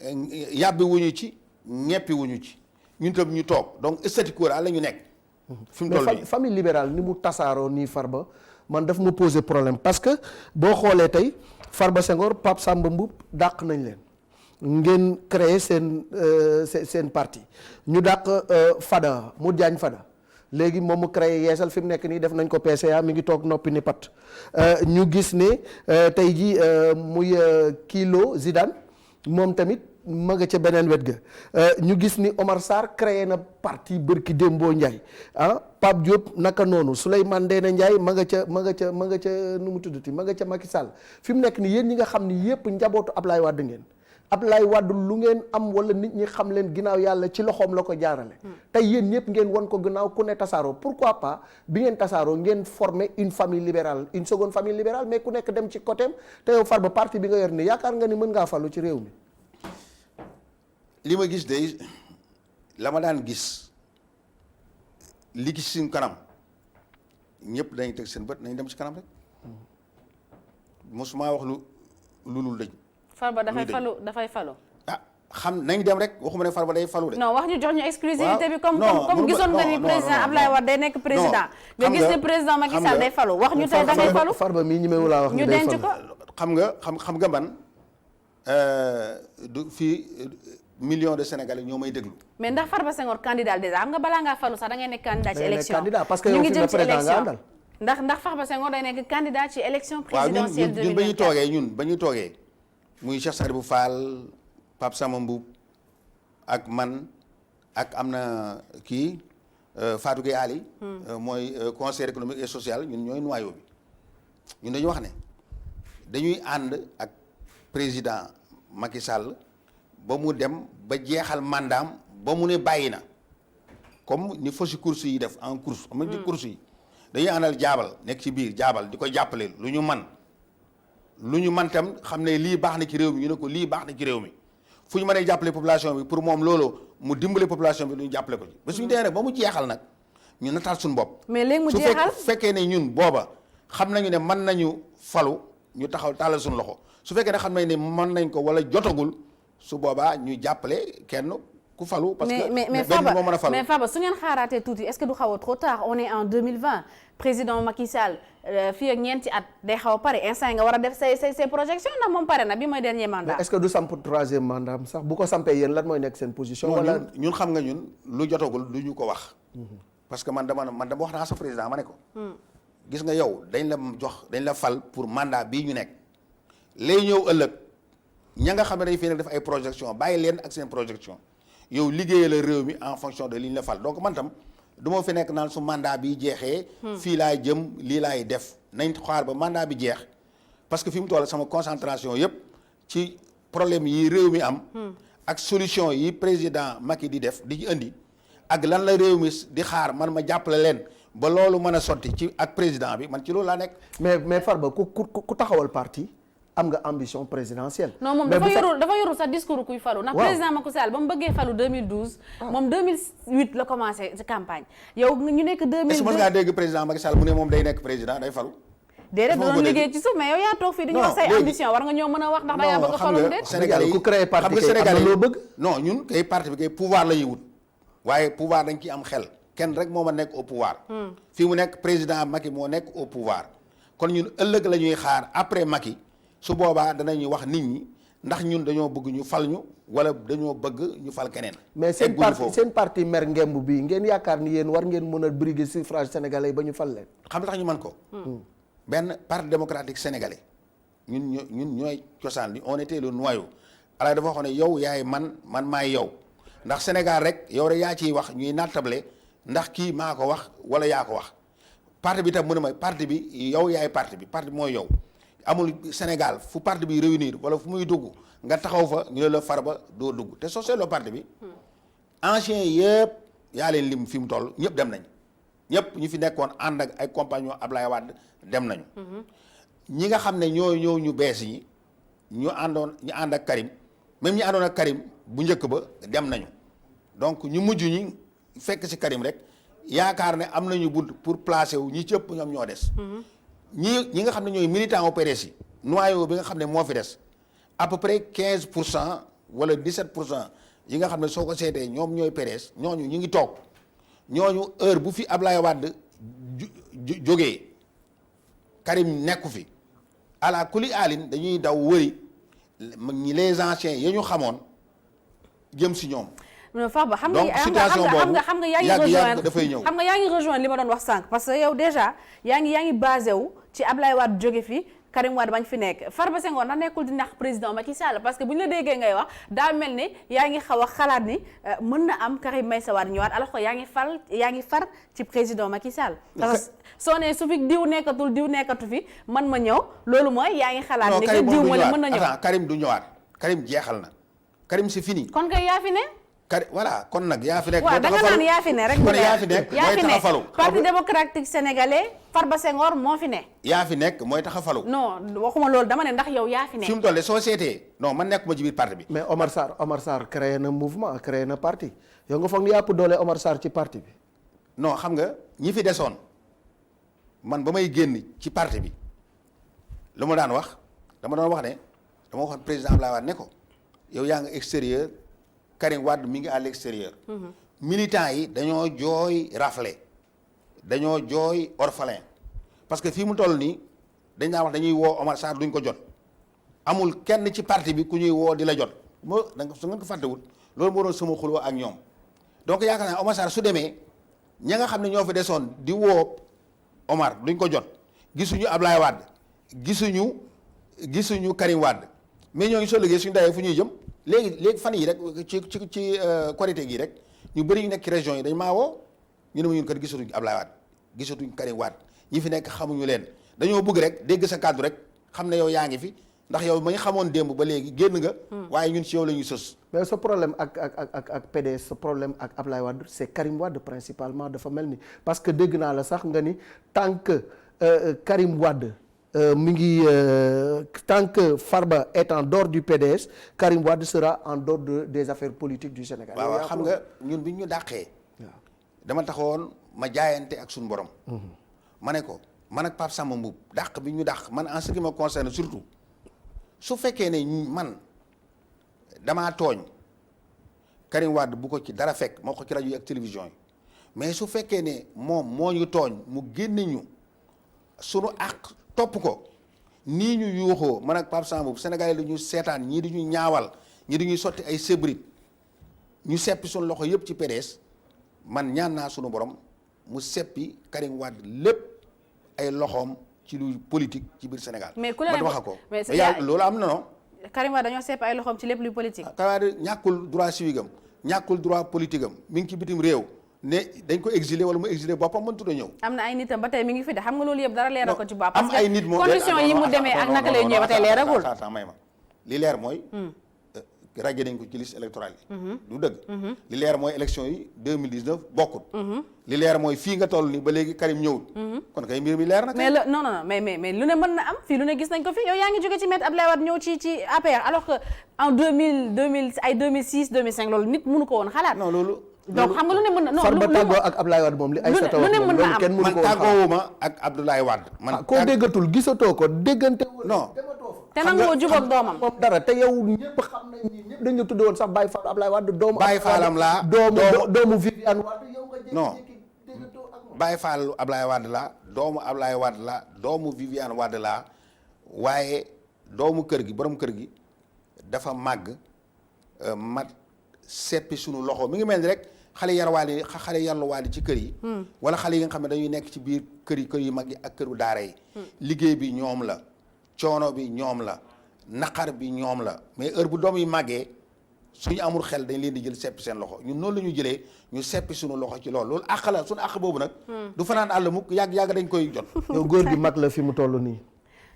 yàbbi wuñu ci ñeppi wuñu ci ñun tam ñu toog donc statico daal la ñu nekk. fi mu toll nii famille libérale ni mu tasaaroo nii Farba man daf ma poser problème parce que boo xoolee tey Farba Senghor Pape Samba Mboup dàq nañ leen ngeen créer seen parti ñu dàq Fada mu Diagne Fada léegi moom mu créé yeesal fi mu nekk nii def nañ ko PCA mi ngi toog noppi ni pat ñu gis ne tey ji muy Kilo Zidane moom tamit ma nga ca beneen wet ga ñu gis ni Omar Sarr créé na parti bërki Dembo Ndiaye Pape Diop naka noonu Souleymane Ndéné Ndiaye ma nga ca nu mu tuddati ma nga ca Macky Sall fi mu nekk ni yéen ñi nga xam ni yépp njabootu Ablaye Wade ngeen Ablaye Wade lu ngeen am wala nit ñi xam leen ginnaaw yàlla ci loxoom la ko jaarale tey yéen ñëpp ngeen won ko ginnaaw ku ne tasaaroo pourquoi pas bi ngeen tasaaroo ngeen former une famille libérale une seconde famille libérale mais ku nekk dem ci côté te yow Farba parti bi nga yor ni yaakaar nga ni mën ngaa fallu ci réew mi. li ma gis de la ma daan gis li gis suñu kanam ñëpp dañuy teg seen bët nañ dem ci kanam rek mosuma wax lu lul dañ. Farba dafay falu. ah xam nañ dem rek waxuma ne Farba day falu de. non wax ñu jox ñu exclusivité bi comme gisoon nga ni président Ablaye Wade day nekk président. nga gis ne président Macky Sall day falu wax ñu tey dafay falu. Farba mii ñemewu laa wax ñu denc ko. xam nga man du fii. millions de Sénégalais ñoo may déglu. mais ndax Farba Senghor candidat déjà xam nga balaa ngaa falu sax da ngay nekk candidat ci élection parce que yow fi nga président nga àndal ndax Farba Senghor day nekk candidat ci élection présidentielle 2024 waaw ñun ba ñu toogee muy Cheikh Sadibou Fall Pape Samba Mboup ak man ak am na kii Fatou Gueye Ali mooy conseil économique et social ñun ñooy noyau bi ñun dañu wax ne dañuy ànd ak président Macky Sall ba mu dem ba jeexal mandaam ba mu ne bàyyi na comme ni fausse course yi def en course am na ci course yi dañuy àndal jaabal nekk ci biir jaabal di ko jàppale lu ñu man tam xam ne lii baax na ci réew mi ñu ne ko lii baax na ci réew mi fu ñu mënee jàppale population bi pour moom loolu mu dimbale population bi lu ñu jàppale ko ci ba suñu demee nag ba mu jeexal nag ñu nataal suñu bopp. mais léegi mu jeexal su fekkee ne ñun booba xam nañu ne mën nañu falu ñu taxaw tàllal suñu loxo su fekkee ne xam nañ ne mën nañ ko wala jotagul su boobaa ñu jàppale kenn ku falu. parce que benn moo mën a falu mais Farba su ngeen xaaraatee tuuti est-ce que du xaw a trop tard on est en 2020 président Macky Sall fii ak ñeenti at day xaw a pare instant nga war a def say projection ndax moom pare na bi mooy dernier mandat. mais est-ce que du samp troisième mandat sax bu ko sampee yéen lan mooy nekk seen position. wala ñun xam nga ñun lu jotagul du ñu ko wax. parce que man dama wax naa sa président ma ne ko. gis nga yow dañ la fal pour mandat bii ñu nekk lay ñëw ëllëg. ña nga xam ne dañ fi nekk def ay projection bàyyi leen ak seen projection yow liggéeyal la réew mi en fonction de li ñu la fal donc man tam du ma fi nekk naan su mandat bi jeexee. fii laay jëm lii laay def nañ xaar ba mandat bi jeex parce que fi mu toll sama concentration yëpp ci problème yi réew mi am. ak solution yi président Macky di def di indi ak lan la réew mi di xaar man ma jàppale leen ba loolu mën a sotti ci ak président bi man ci loolu laa nekk. mais Farba ku taxawal parti. am nga ambition présidentielle. non moom dafa yorul sax discours kuy falu. ndax président Macky Sall ba mu bëggee falu 2012. moom 2008 la commencé ci campagne. yow ñu nekk 2012 est-ce que mos ngaa dégg président Macky Sall mu ne moom day nekk président day falu. déedéet doon liggéey ci suuf mais yow yaa toog fii dañu wax say ambition war nga ñoo mën a wax ndax da yaa bëgg a falu déet. Sénégal ku créé parti kay am na loo bëgg. non ñun kay parti bi kay pouvoir la ñuy wut waaye pouvoir dañ ciy am xel kenn rek moo ma nekk au pouvoir. fii mu nekk président Macky moo nekk au pouvoir kon ñun ëllëg la ñuy xaar après Macky su boobaa danañuy wax nit ñi ndax ñun dañoo bëgg ñu fal ñu wala dañoo bëgg ñu fal keneen. mais seen parti mer ngemb bi ngeen yaakaar ni yéen war ngeen mën a briguer suffrage sénégalais ba ñu fal leen. xam nga tax ñu mën ko. benn parti démocratique sénégalais ñun ñooy cosaan li on était le noyau ala dafa waxoon ne yow yaay man maay yow ndax Sénégal rek yow rek yaa ciy wax ñuy nattable ndax kii maa ko wax wala yaa ko wax parti bi tam mu ne ma parti bi yow yaay parti bi mooy yow amul Sénégal fu parti bi réunir wala fu muy dugg nga taxaw fa ñu ne la Farba doo dugg te soo seetloo parti bi ancien yëpp yaa leen lim fi mu toll ñëpp dem nañ ñëpp ñu fi nekkoon ànd ak ay compagnons Ablaye Wade dem nañu. ñi nga xam ne ñoo ñëw ñu bees yi ñu ànd ak Karim même ñi àndoon ak Karim bu njëkk ba dem nañu donc ñu mujj ñi fekk ci Karim rek yaakaar ne am nañu bunt pour placer wu ñi cëpp ñoom ñoo des. ñi nga xam ne ñooy militants au PDS yi noyau bi nga xam ne moo fi des à peu près 15% wala 17% yi nga xam ne soo ko seetee ñoom ñooy PDS ñooñu ñu ngi toog ñooñu heure bu fi Ablaye Wade jógee Karim nekku fi ala kuli alin dañuy daw wëri les anciens ya ñu xamoon jëm si ñoom. Farba xam donc situation boobu xam nga yaa ngi yàgg dafay ñëw. xam nga yaa ngi rejoindre li ma doon wax sànq parce que yow déjà yaa ngi basé wu ci Ablaye Wade jóge fi Karim Wade bañ fi nekk Farba Senghor na nekkul di nax président Macky Sall parce que bu ñu la déggee ngay wax daa mel ni yaa ngi xaw a xalaat ni mën na am Karim Meïssa Wade ñëwaat alors que yaa ngi far ci président Macky Sall. parce que soo nee su fi diw nekkatu fi man ma ñëw loolu mooy yaa ngi xalaat ni que diw ma ne mën na ñëw. attends Karim du ñëwaat Karim jeexal na Karim c'est fini. kon kay yaa fi ne. voilà kon nag yaa fi nekk. waaw da nga naan yaa fi ne rek. kon yaa fi nekk mooy tax a falu. parti démocratique sénégalais Farba Senghor moo fi ne. yaa fi nekk mooy tax a falu. non waxuma loolu dama ne ndax yow yaa fi ne. fi mu toll soo seetee non man nekkuma ci biir parti bi. mais Omar Sarr créé na mouvement créé na parti yow nga foog ni yàpp doole Omar Sarr ci parti bi. non xam nga ñi fi desoon man ba may génn ci parti bi lu ma daan wax dama doon wax ne dama waxoon président Abdoulaye Wade ne ko yow yaa nga extérieur. Karim Wade mi ngi à l'extérieur. militants yi dañoo jooy rafle dañoo jooy orphelin parce que fii mu toll nii dañ naa wax dañuy woo Omar Sarr duñ ko jot amul kenn ci parti bi ku ñuy woo di la jot moo da nga su ngeen ko fàttewul loolu moo doon sama xuloo ak ñoom donc yaakaar naa Omar Sarr su demee ña nga xam ne ñoo fi desoon di woo Omar duñ ko jot gisuñu Ablaye Wade gisuñu Karim Wade mais ñoo ngi soo liggéey suñu dayee fu ñuy jëm léegi fan yi rek ci Korité gi rek ñu bëri ñu nekk ci région yi dañ maa woo ñu ne ma ñun kat gisatuñ Ablaye Wade gisatuñ Karim Wade ñi fi nekk xamuñu leen dañoo bëgg rek dégg sa kàddu rek xam ne yow yaa ngi fi ndax yow ma ñu xamoon démb ba léegi génn nga. waaye ñun ci yow la ñuy sës. mais ce problème ak PDS ce problème ak Ablaye Wade c'est Karim Wade principalement dafa mel ni parce que dégg naa la sax nga ni tant que Karim Wade mi ngi tant que Farba est en dehors du PDS Karim Wade sera en dehors des affaires politiques du Sénégal. waaw xam nga ñun bi ñu dàqee. dama taxawoon ma jaayante ak suñu borom. ma ne ko man ak Pape Samba Mboup dàq bi ñu dàq man en ce qui me concerne surtout su fekkee ne man damaa tooñ Karim Wade bu ko ci dara fekk moo ko ci rajo yi ak télévision yi mais su fekkee ne moom moo ñu tooñ mu génne ñu sunu àq topp ko nii ñu yuuxoo man ak Pape Samba Mboup Sénégalais dañu seetaan ñii di ñu ñaawal ñii di ñuy sotti ay sébrit ñu seppi suñu loxo yëpp ci PDS man ñaan naa sunu borom mu seppi Karim Wade lépp ay loxoom ci lu politique ci biir Sénégal. mais ku la ne wax ko mais yàlla loolu am na non. Karim Wade dañoo seppi ay loxoom ci lépp luy politique. Karim Wade ñàkkul droit civique am ñàkkul droit politique am mi ngi ci bitim réew ne dañ ko exiler wala mu exiler boppam mënut a ñëw. am na ay nitam ba tey mi ngi fi de xam nga loolu yëpp dara leeral ko ci bopp. am ay nit moom condition yi mu demee ak naka lay ñëwee ba tey leeragul. may ma li leer mooy. ràjje nañ ko ci liste électorale yi. du dëgg. li leer mooy élection yi 2019 bokkut. li leer mooy fii nga toll nii ba léegi Karim ñëwut. kon kay mbir mi leer na. mais non non mais lu ne mën na am fii lu ne gis nañ ko fi yow yaa ngi jóge ci Maître Abdoulaye Wade ñëw ci APR alors que en 2006 2005 loolu nit mënu ko woon xalaat. non loolu. donc xam nga lu ne mën na non Farba tàggoo ak Abdoulaye Wade moom li Aïssata wax moom loolu kenn mënu ko woon xalaat. man tàggoowuma ak Abdoulaye Wade. koo déggatul gisatoo ko déggante. non. te nangoo jubóog doomam. moom dara te yow ñëpp xam nañ ni ñëpp dañu tudde woon sax Baye Fall Abdoulaye Wade doomu. Baye Fallam laa doomu Viviane Wade yow nga non jékki-jékki déggatoo ak moom. Baye Fall Abdoulaye Wade la doomu Abdoulaye Wade la doomu Viviane Wade la waaye doomu kër gi borom kër gi dafa màgg mat seppi sunu loxo mi ngi mel ni rek xale yarwaale ci kër yi. wala xale yi nga xam ne dañuy nekk ci biir kër yu mag yi ak këru daara yi. liggéey bi ñoom la coono bi ñoom la naqar bi ñoom la mais heure bu doom yi màggee suñu amul xel dañ leen di jël seppi seen loxo ñun noonu la ñu jëlee ñu seppi suñu loxo ci loolu àq la suñu àq boobu nag. du fanaan àll mukk yàgg dañ koy jot. yow góor gi mag la fi mu toll nii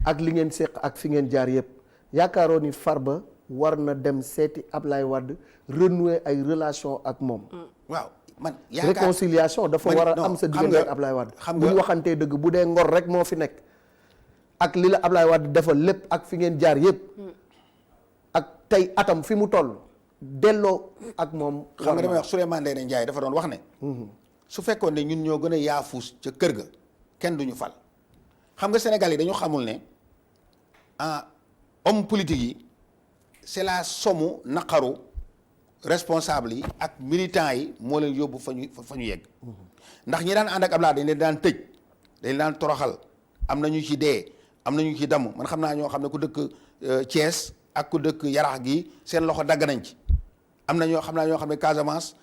ak li ngeen séq ak fi ngeen jaar yëpp yaakaaroo ni Farba war na dem seeti Ablaye Wade renouer ay relation ak moom. waaw man yaakaar réconciliation dafa war a am sa diggante ak Ablaye Wade. bu ñu waxantee dëgg bu dee ngor rek moo fi nekk. ak li la Ablaye Wade defal lépp ak fi ngeen jaar yëpp. ak tey atam fi mu toll. delloo ak moom. xam nga damay wax Souleymane Ndéné Ndiaye dafa doon wax ne. su fekkoon ne ñun ñoo gën a yaafuus ca kër ga kenn duñu fal. xam nga Sénégal yi dañu xamul ne homme politique yi c'est la somme naqaru responsable yi ak militants yi moo leen yóbbu fa ñu yegg. ndax ñi daan ànd ak Ablaye dañ leen daan tëj dañ daan toroxal am na ñu ci dee am na ñu ci damm man xam naa ñoo xam ne ku dëkk Thiès ak ku dëkk Yarax gi seen loxo dagg nañ ci. am na ñoo xam ne Casamance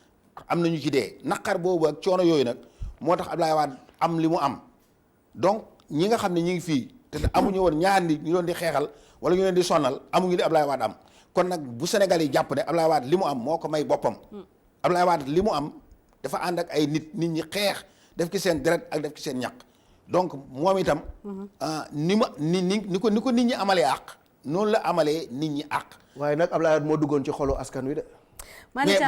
am na ñu ci dee naqar boobu ak coono yooyu nag moo tax Ablaye Wade am li mu am donc ñi nga xam ne ñi ngi fii te amuñu woon ñaar nit ñu doon di xeexal wala ñu leen di sonnal amuñu li Ablaye Wade am kon nag bu Sénégal yi jàpp ne Ablaye Wade li mu am moo ko may boppam. Ablaye Wade li mu am dafa ànd ak ay nit ñi xeex def ci seen deret ak def ci seen ñaq donc moom itam. ni ko nit ñi amalee àq noonu la amalee nit ñi àq. waaye nag Ablaye Wade moo duggoon ci xolu askan wi de. mais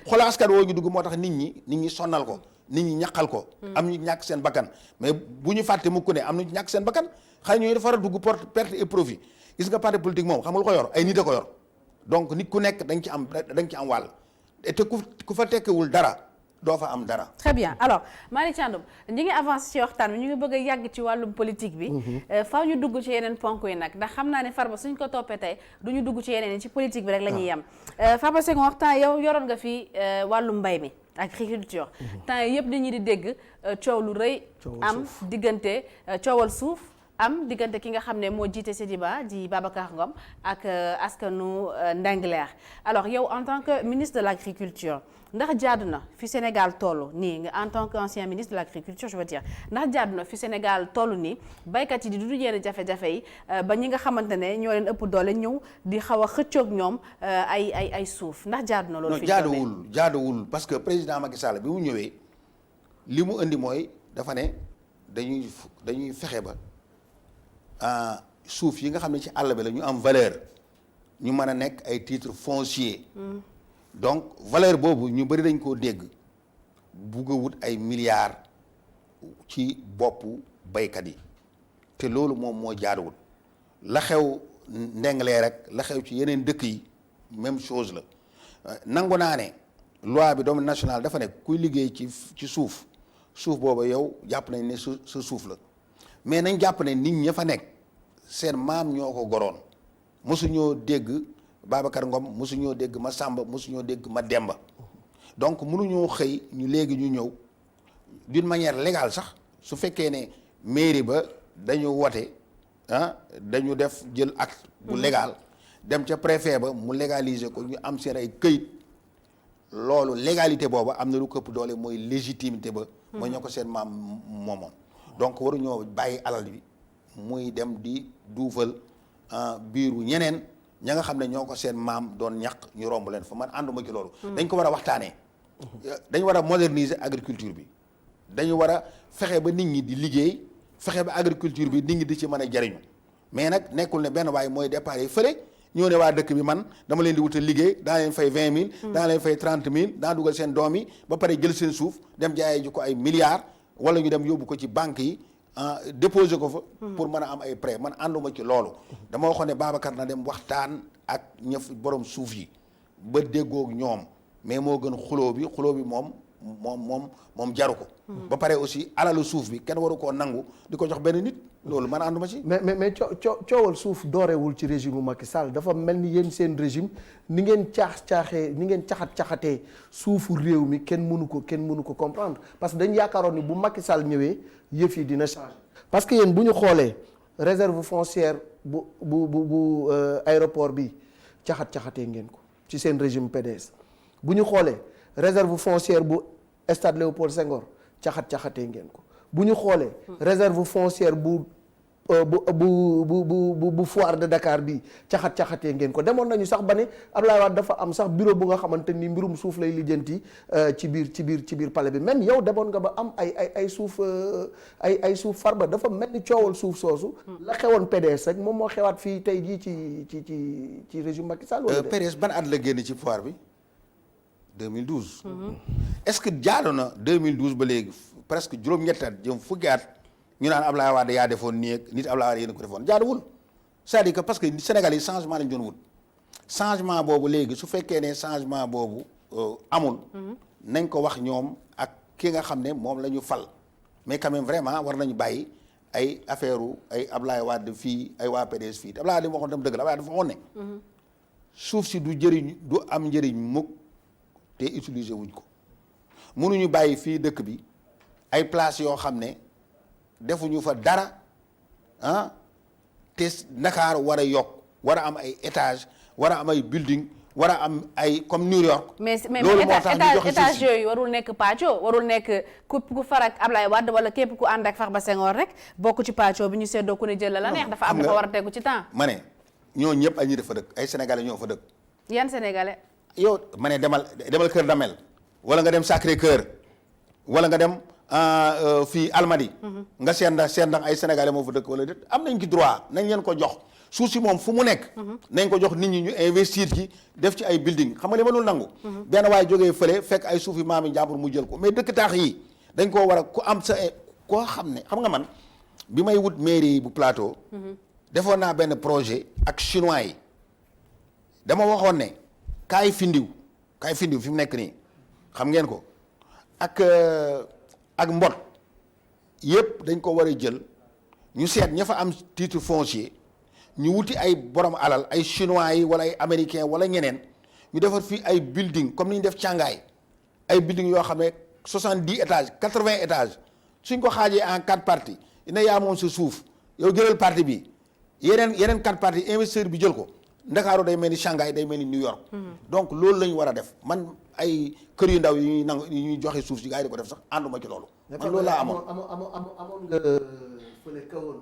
xolu askan woo ñu dugg moo tax nit ñi sonnal ko nit ñi ñaqal ko. am ñu ñàkk seen bakkan mais bu ñu fàtte mukk ne am na ñu ñàkk seen bakkan xëy ñooy dafa war a dugg perte et profit gis nga parti politique moom xam nga lu ko yor ay nit a ko yor donc nit ku nekk da nga ci am wàll te ku fa tekkewul dara doo fa am dara. très bien alors Malick Thiandoum ñu ngi avancé ci waxtaan bi ñu ngi bëgg a yàgg ci wàllum politique bi. faaw ñu dugg ci yeneen ponk yi nag ndax xam naa ne Farba suñ ko toppee tey du ñu dugg ci yeneen yi ci politique bi rek la ñuy yem. Farba Senghor waxtaan yow yoroon nga fi wàllum mbay mi agriculture. temps yëpp dañuy di dégg coow lu rëy. am diggante coowal suuf. am diggante ki nga xam ne moo jiite Sediba di Babacar Ngom ak askanu Ndingler alors yow en tant que ministre de l'agriculture ndax jaadu na fi Sénégal toll nii nga en tant que ancien ministre de l'agriculture je veux dire ndax jaadu na fi Sénégal toll nii baykat yi di du yenn jafe-jafe yi ba ñi nga xamante ne ñoo leen ëpp doole ñëw di xaw a xëccoog ñoom ay suuf ndax jaadu na loolu. non jaaduwul parce que président Macky Sall bi mu ñëwee li mu indi mooy dafa ne dañuy fexe ba. suuf yi nga xam ne ci àll bi la ñu am valeur ñu mën a nekk ay titres fonciers. donc valeur boobu ñu bëri dañ koo dégg bugg a wut ay milliards ci boppu baykat yi te loolu moom moo jaaduwul la xew Ndingler rek la xew ci yeneen dëkk yi même chose la nangu naa ne loi bi domaine national dafa ne kuy liggéey ci suuf booba yow jàpp nañ ne sa suuf la mais nañ jàpp ne nit ña fa nekk seen maam ñoo ko goroon mosuñoo dégg Babacar Ngom mosuñoo dégg ma Samba mosuñoo dégg ma Demba donc mënuñoo xëy ñu léegi ñu ñëw d'une manière légale sax su fekkee ne mairie ba dañu wote dañu def jël acte bu légal dem ca préfet ba mu légaliser ko ñu am seen ay këyit loolu légalité booba am na lu këpp doole mooy légitimité ba mooy ñoo ko seen maam moomoon donc waruñoo bàyyi alal bi muy dem di duufal biiru ñeneen ña nga xam ne ñoo ko seen maam doon ñaq ñu romb leen fa man ànduma ci loolu. dañ ko war a waxtaanee. dañu war a moderniser agriculture bi dañu war a fexe ba nit ñi di liggéey fexe ba agriculture bi nit ñi di ci mën a jariñu mais nag nekkul ne benn waay mooy départ yi fële ñoo ne waa dëkk bi man dama leen di wutal liggéey daa leen fay 20 000 daa leen fay 30 000 daa dugal seen doom yi ba pare jël seen suuf dem jaayee ji ko ay milliards wala ñu dem yóbbu ko ci banque yi déposer ko fa pour mën a am ay prêt man ànduma ci loolu dama waxoon ne Babacar na dem waxtaan ak ñëf borom suuf yi ba déggoog ñoom mais moo gën xuloo bi moom jaru ko ba pare aussi alalu suuf bi kenn waru koo nangu di ko jox benn nit loolu man ànduma ci mais coowal suuf doorewul ci régime bu Macky Sall dafa mel ni yéen seen régime ni ngeen caxatee suufu réew mi kenn mënu ko comprendre parce que dañu yaakaaroon ni bu Macky Sall ñëwee yëf yi dina changer parce que yéen bu ñu xoolee réserve foncière bu aéroport bi caxatee ngeen ko ci seen régime PDS bu ñu xoolee réserve foncière bu stade Léopold Senghor caxatee ngeen ko bu ñu xoolee réserve foncière bu foire de Dakar bi caxatee ngeen ko demoon nañu sax ba ne Abdoulaye Wade dafa am sax bureau bu nga xamante ni mbirum suuf lay lijjanti ci biir palais bi même yow demoon nga ba am ay suuf Farba dafa mel ni coowal suuf soosu la xewoon PDS rek moom moo xewaat fii tey jii ci régime Macky Sall wala PDS ban at la génn ci foire bi 2012 est-ce que jaadu na 2012 ba léegi presque juróom-ñetti at jëm fukki at ñu naan Abdoulaye Wade yaa defoon nii ak nit Abdoulaye Wade yéen a ko defoon jaaduwul c'est-à-dire que parce que Sénégal yi changement lañ doon wut changement boobu léegi su fekkee ne changement boobu amul nañ ko wax ñoom ak ki nga xam ne moom la ñu fal mais quand même vraiment war nañu bàyyi ay affaire ay Abdoulaye Wade fii ay waa PDS fii Abdoulaye Wade li mu waxoon tam dëgg la Abdoulaye Wade dafa waxoon ne suuf si du am njëriñ mukk te utiliser wuñ ko mënuñu bàyyi fii dëkk bi ay place yoo xam ne defuñu fa dara te Dakar war a yokk war a am ay étage war a am ay building war a am ay comme New York. mais loolu moo tax ñu joxe étage yooyu warul nekk pàccoo warul nekk ku farak Ablaye Wade wala képp ku ànd ak Farba Senghor rek bokk ci pàccoo bi ñu seddoo ku ne jël la neex dafa am lu ko war a tegu ci temps. ma ne ñoo ñëpp ay ñi dafa dëkk ay sénégalais ñoo fa dëkk. yan sénégalais. yow ma ne demal Kër Damel wala nga dem Sacré Cœur wala nga dem fii Almadi nga seet ndax ay sénégalais moo fa dëkk wala déet am nañ ci droit nañ leen ko jox suuf si moom fu mu nekk nañ ko jox nit ñi ñu investir ci def ci ay building xam nga li ma dul nangu benn waaye jógee fële fekk ay suuf yi maami njàmbur mu jël ko mais dëkk taax yi dañ koo war a ku am sa koo xam ne xam nga man bi may wut mairie bu Plateau defoon naa benn projet ak chinois yi dama waxoon ne kaay findiw fi mu nekk nii xam ngeen ko ak mbot yëpp dañ ko war a jël ñu seet ña fa am titre foncier ñu wuti ay borom alal ay chinois yi wala ay américains wala ñeneen ñu defar fii ay building comme ni ñu def Shanghai ay building yoo xam ne 70 étages 80 étages suñ ko xaajee en 4 parties dina yaa moom sa suuf yow jëlal partie bi yeneen 4 parties investisseur bi jël ko Ndakaaru day mel ni Shanghai day mel ni New York donc loolu la ñu war a def man ay kër yu ndaw yi ñuy joxe suuf si gars yi di ko def sax ànduma ci loolu. man loolu laa amoon nga fële kawoon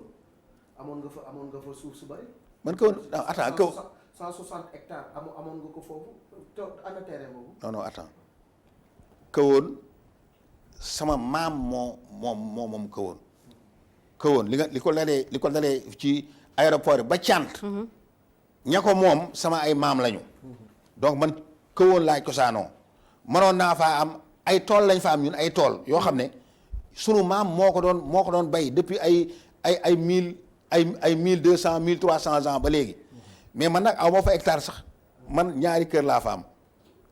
amoon nga fa suuf su bari. man kawoon attends kaw 160 hectares amoon nga ko foofu ana terrain boobu. non attends kawoon sama maam moom kawoon li ko dalee ci aéroport yi ba Cant. ña ko moom sama ay maam lañu donc man kawoon laay cosaanoo mënoon naa faa am ay tool lañ fa am ñun ay tool yoo xam ne sunu maam moo ko doon bay depuis ay 1200 1300 ans ba léegi mais man nag aw ma fa hectare sax man ñaari kër laa fa am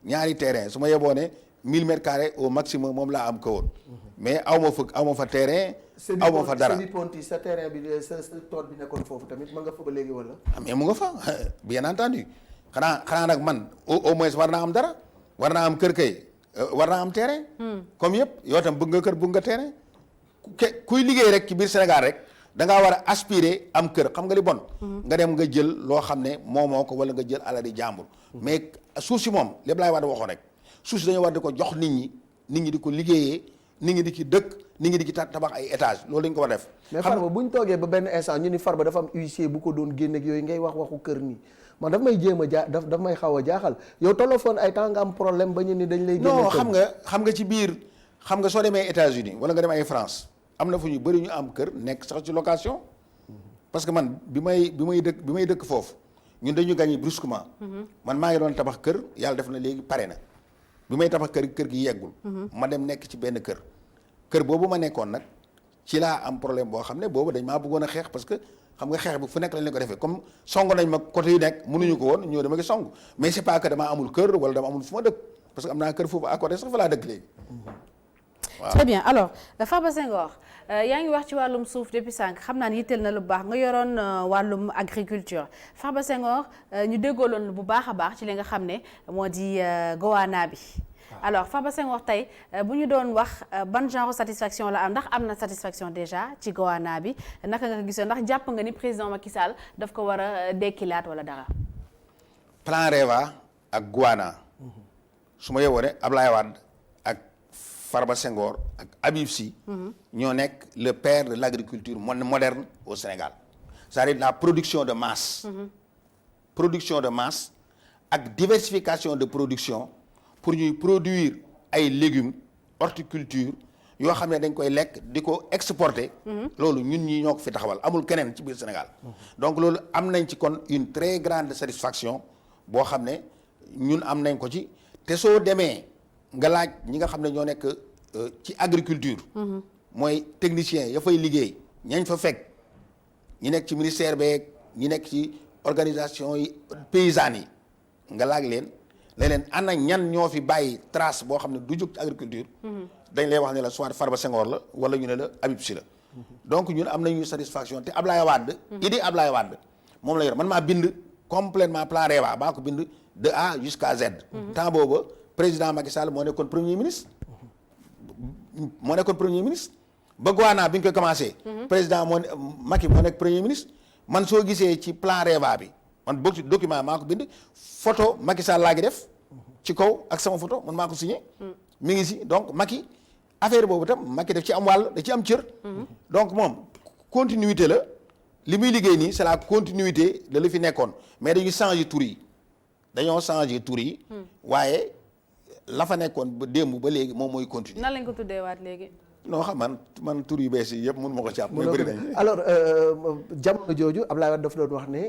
ñaari terrain su ma yeboo ne 1000 mètres carrés au maximum moom laa am kawoon mais aw ma fa terrain. aw ma fa dara Séni Ponti sa terrain bi sa tool bi nekkoon foofu tamit ma nga fa ba léegi wala. mais mu nga fa bien entendu xanaa nag man au moins war naa am dara war naa am kër kay war naa am terrain. comme yëpp yow tam bëgg nga kër bëgg nga terrain. kuy liggéey rek ci biir Sénégal rek da ngaa war a aspirer am kër xam nga li bon. nga dem nga jël loo xam ne moomoo ko wala nga jël alali jàmbur. mais suuf si moom lépp laay war a waxoon rek suuf si dañoo war di ko jox nit ñi di ko liggéeyee nit ñi di ci dëkk. nit ñi di ci tabax ay étage loolu dañ ko war def. mais Farba bu ñu toogee ba benn instant ñu ni Farba dafa am huissier bu ko doon génne ak yooyu ngay waxu kër nii man daf may jéem a daf may xaw a jaaxal yow tollofoon ay temps nga am problème ba ñu ni dañ lay. génne non xam nga ci biir xam nga soo demee États-Unis wala nga dem ay France am na fu ñu bëri ñu am kër nekk sax ci location parce que man bi may dëkk foofu ñun dañu gagné brusquement. man maa ngi doon tabax kër yàlla def na léegi pare na bi may tabax kër gi yeggul. ma dem nekk ci benn kër boobu ma nekkoon nag ci laa am problème boo xam ne boobu dañ maa bëggoon a xeex parce que xam nga xeex bi fu nekk lañ leen ko defee comme song nañ ma côté yu nekk mënuñu ko woon ñoo dama ngi song mais c'est pas que damaa amul kër wala dama amul fu ma dëkk parce que am naa kër foofu à côté sax fa laa dëkk léegi. waaw très bien alors Farba Senghor yaa ngi wax ci wàllum suuf depuis sànq xam naa ni yitteel na lu baax nga yoroon wàllum agriculture Farba Senghor ñu déggooloon bu baax a baax ci li nga xam ne moo di gowaana bi. alors Farba Senghor tey bu ñu doon wax ban genre satisfaction la am ndax am na satisfaction déjà ci gowaana bi naka nga ko gisoo ndax jàpp nga ni président Macky Sall daf ko war a dekkilaat wala dara. plan REVA ak gowaana su ma yeboo ne Ablaye Wade ak Farba Senghor ak Habib Sy ñoo nekk le père de l'agriculture moderne au Sénégal c'est-à-dire la production de masse ak diversification de production pour ñuy produire ay légumes horticulture yoo xam ne dañ koy lekk di ko exporter loolu ñun ñi ñoo ko fi taxawal amul keneen ci biir Sénégal donc loolu am nañ ci kon une très grande satisfaction boo xam ne ñun am nañ ko ci te soo demee nga laaj ñi nga xam ne ñoo nekk ci agriculture mooy technicien ya fay liggéey ñañ fa fekk ñi nekk ci ministère beeg ñi nekk ci organisation yi paysannes yi nga laaj leen leneen ana ñan ñoo fi bàyyi trace boo xam ne du jóg ci agriculture dañ lay wax ne la soit Farba Senghor la wala ñu ne la Habib Sy la donc ñun am nañu satisfaction te Ablaye Wade idi Ablaye Wade moom la yor man maa bind complètement plan REVA maa ko bind de A jusqu'à Z temps booba président Macky Sall moo nekkoon premier ministre ba gowaana bi ñu koy commencé président Macky moo nekk premier ministre man soo gisee ci plan REVA bi man bokk document maa ko bind photo Macky Sall laa ngi def ci kaw ak sama photo man maa ko signé mi ngi si donc Macky affaire boobu tam Macky daf ci am wàll da ci am cër donc moom continuité la li muy liggéey nii c'est la continuité de li fi nekkoon mais dañuy changer tur yi waaye la fa nekkoon ba démb ba léegi moom mooy continuer. nan lañ ko tuddee waat léegi. non xam man tur yu bees yi yëpp mun ma ko ci am. mooy bëri nañ alors jamono jooju Abdoulaye Wade dafa doon wax ne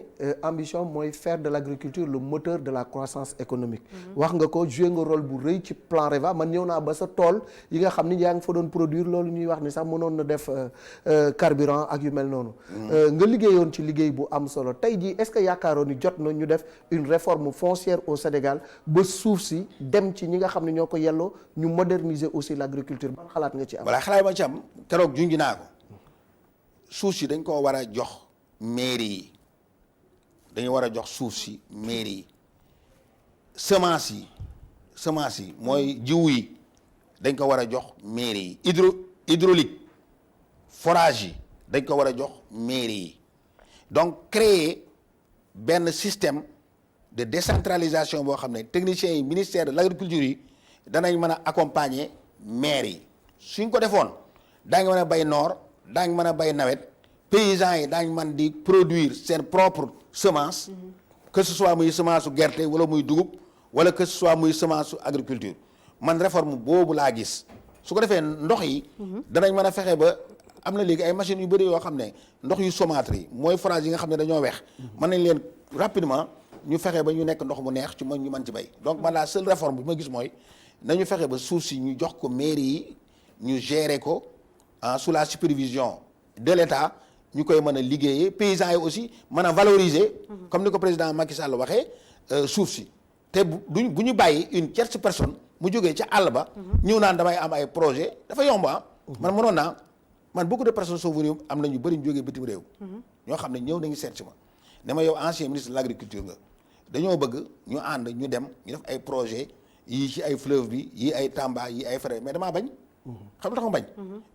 ambition mooy faire de l'agriculture le moteur de la croissance économique. wax nga ko joué nga rôle bu rëy ci plan REVA man ñëw naa ba sa tool yi nga xam ni yaa ngi fa doon produire loolu ñuy wax ni sax mënoon na def carburant ak yu mel noonu. nga liggéeyoon ci liggéey bu am solo tey jii est-ce que yaakaaroon ni jot na ñu def une réforme foncière au Sénégal ba suuf si dem ci ñi nga xam ne ñoo ko yelloo ñu moderniser aussi l'agriculture ban xalaat nga ci am. xalaat ma ci am keroog junj naa ko suuf si dañ ko war a jox mairie yi dañu war a jox suuf si mairie yi semence yi mooy jiwu yi dañ ko war a jox mairie yi hydraulique forage yi dañ ko war a jox mairie yi donc créer benn système de décentralisation boo xam ne techniciens yi ministère de l'agriculture yi danañ mën a accompagner maire yi suñ ko defoon daañu mën a bay noor daañu mën a bay nawet paysans yi daañu mën di produire seen propre semence que ce soit muy semence su gerte wala muy dugub wala que ce soit muy semence su agriculture man réforme boobu laa gis su ko defee ndox yi danañ mën a fexe ba am na léegi ay machines yu bëri yoo xam ne ndox yu saumâtre yi mooy forage yi nga xam ne dañoo weex mën nañ leen rapidement ñu fexe ba ñu nekk ndox mu neex ci ñu mën ci bay donc man la seule réforme bi ma gis mooy nañu fexe ba suuf si ñu jox ko mairie yi ñu gérer ko sous la supervision de l'État ñu koy mën a liggéeyee paysans yi aussi mën a valoriser comme ni ko président Macky Sall waxee suuf si te bu ñu bàyyi une tierce personne mu jógee ca àll ba ñëw naan damay am ay projet dafa yomb man mënoon naa man beaucoup de personnes sont venues am na ñu bëri ñu jógee bitim réew ñoo xam ne ñëw nañu seet si ma ne ma yow ancien ministre de l'agriculture nga dañoo bëgg ñu ànd ñu dem ñu def ay projet yii ci ay fleuve bi yii ay Tamba yii ay Fere mais damaa bañ xam nga tax ma bañ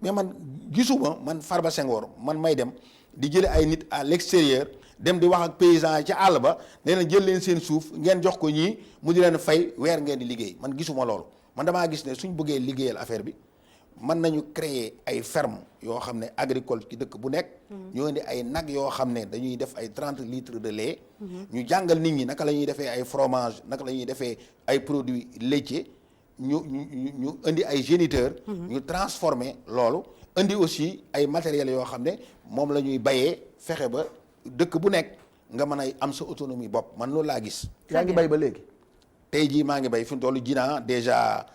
mais man gisuma man Farba Senghor man may dem di jële ay nit à l'extérieur dem di wax ak paysans ci àll ba ne leen jël leen seen suuf ngeen jox ko ñii mu di leen fay weer ngeen di liggéey man gisuma loolu man damaa gis ne suñ bëggee liggéeyal affaire bi mën nañu créer ay ferme yoo xam ne agricole ci dëkk bu nekk ñoo indi ay nag yoo xam ne dañuy def ay 30 litres de lait ñu jàngal nit ñi naka la ñuy defee ay fromage naka la ñuy defee ay produits laitiers ñu indi ay géniteurs ñu transformer loolu indi aussi ay matériels yoo xam ne moom la ñuy bayee fexe ba dëkk bu nekk nga mën a am sa autonomie bopp man loolu laa gis. yaa ngi bay ba léegi. tey jii maa ngi bay fi mu toll ji naa déjà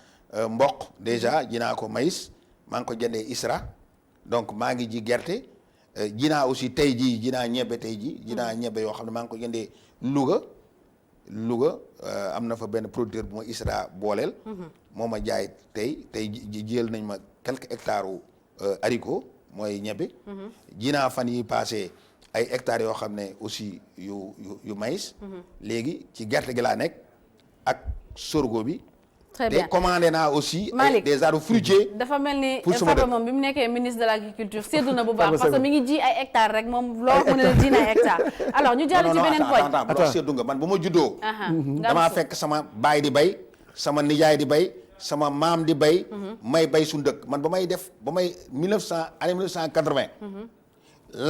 mboq déjà ji naa ko maïs maa ngi ko jëndee ISRA donc maa ngi ji gerte ji naa aussi tey jii ji naa ñebe tey jii ji naa ñebe yoo xam ne maa ngi ko jëndee Louga am na fa benn producteur bu ma ISRA booleel. moo ma jaay tey jiyal nañ ma quelques hectares haricot mooy ñebe. ji naa fan yi passé ay hectares yoo xam ne aussi yu maïs. léegi ci gerte gi laa nekk ak sorgho bi. très bien te commandé naa aussi. Malick des arbres fruitiers. dafa mel ni pour sama Farba dëkk. moom bi mu nekkee ministre de l' agriculture séddu na bu baax Farba parce que mi ngi ji ay hectares rek moom loo mën a ji na ay hectares alors ñu jàll ci beneen poñ. bu la seddu nga man ba ma juddoo. nga damaa am fekk sama baay di bay sama nijaay di bay sama maam di bay. may bay suñu dëkk man ba may 1980.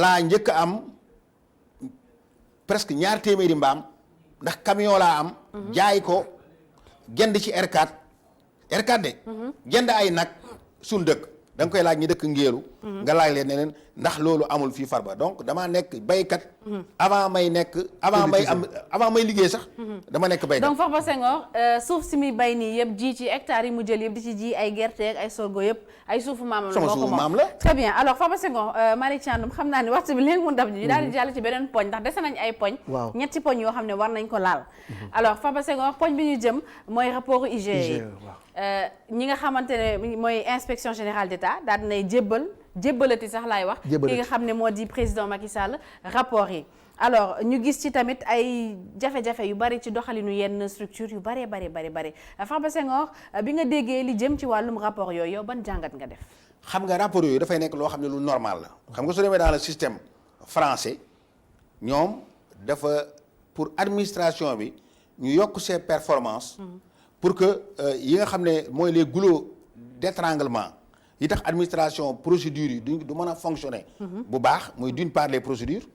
laa njëkk a am presque ñaar téeméeri mbaam ndax camion laa am. jaay ko jënd ci R4 de. jënd ay nag suñu dëkk da nga koy laaj ñi dëkk Ngéelu. nga laaj leen ne leen ndax loolu amul fii Farba donc damaa nekk baykat. avant may liggéey sax. dama nekk baykat. donc Farba Senghor suuf si muy bay nii yëpp ji ci hectares yi mu jël yëpp di ci ji ay gerte ak ay sorgho yëpp ay suufu maamam la. sama moo ko suufu moom maam la. très bien alors Farba Senghor Malick Thiandoum xam naa ne waxtu bi léegi mu dab ñu daal di jàll ci beneen poñ ndax dese nañ ay poñ. waaw ñetti poñ yoo xam ne war nañ ko laal. alors Farba Senghor poñ bi ñu jëm mooy rapport IGE. ñi nga xamante ne mooy inspection générale d'État daal dinay jébbalati sax laay wax. ki nga xam ne moo di président Macky Sall rapport yi. alors ñu gis ci tamit ay jafe-jafe yu bari ci doxalinu yenn structure yu bari Farba Senghor bi nga déggee li jëm ci wàllum rapport yooyu yow ban jàngat nga def. xam nga rapport yooyu dafay nekk loo xam ne lu normal la xam nga su demee dans le système français ñoom dafa pour administration bi ñu yokk ses performances. pour que yi nga xam ne mooy les goulots d'étranglement yi tax administration procédures yi du mën a fonctionner. bu baax mooy d'une part les procédures.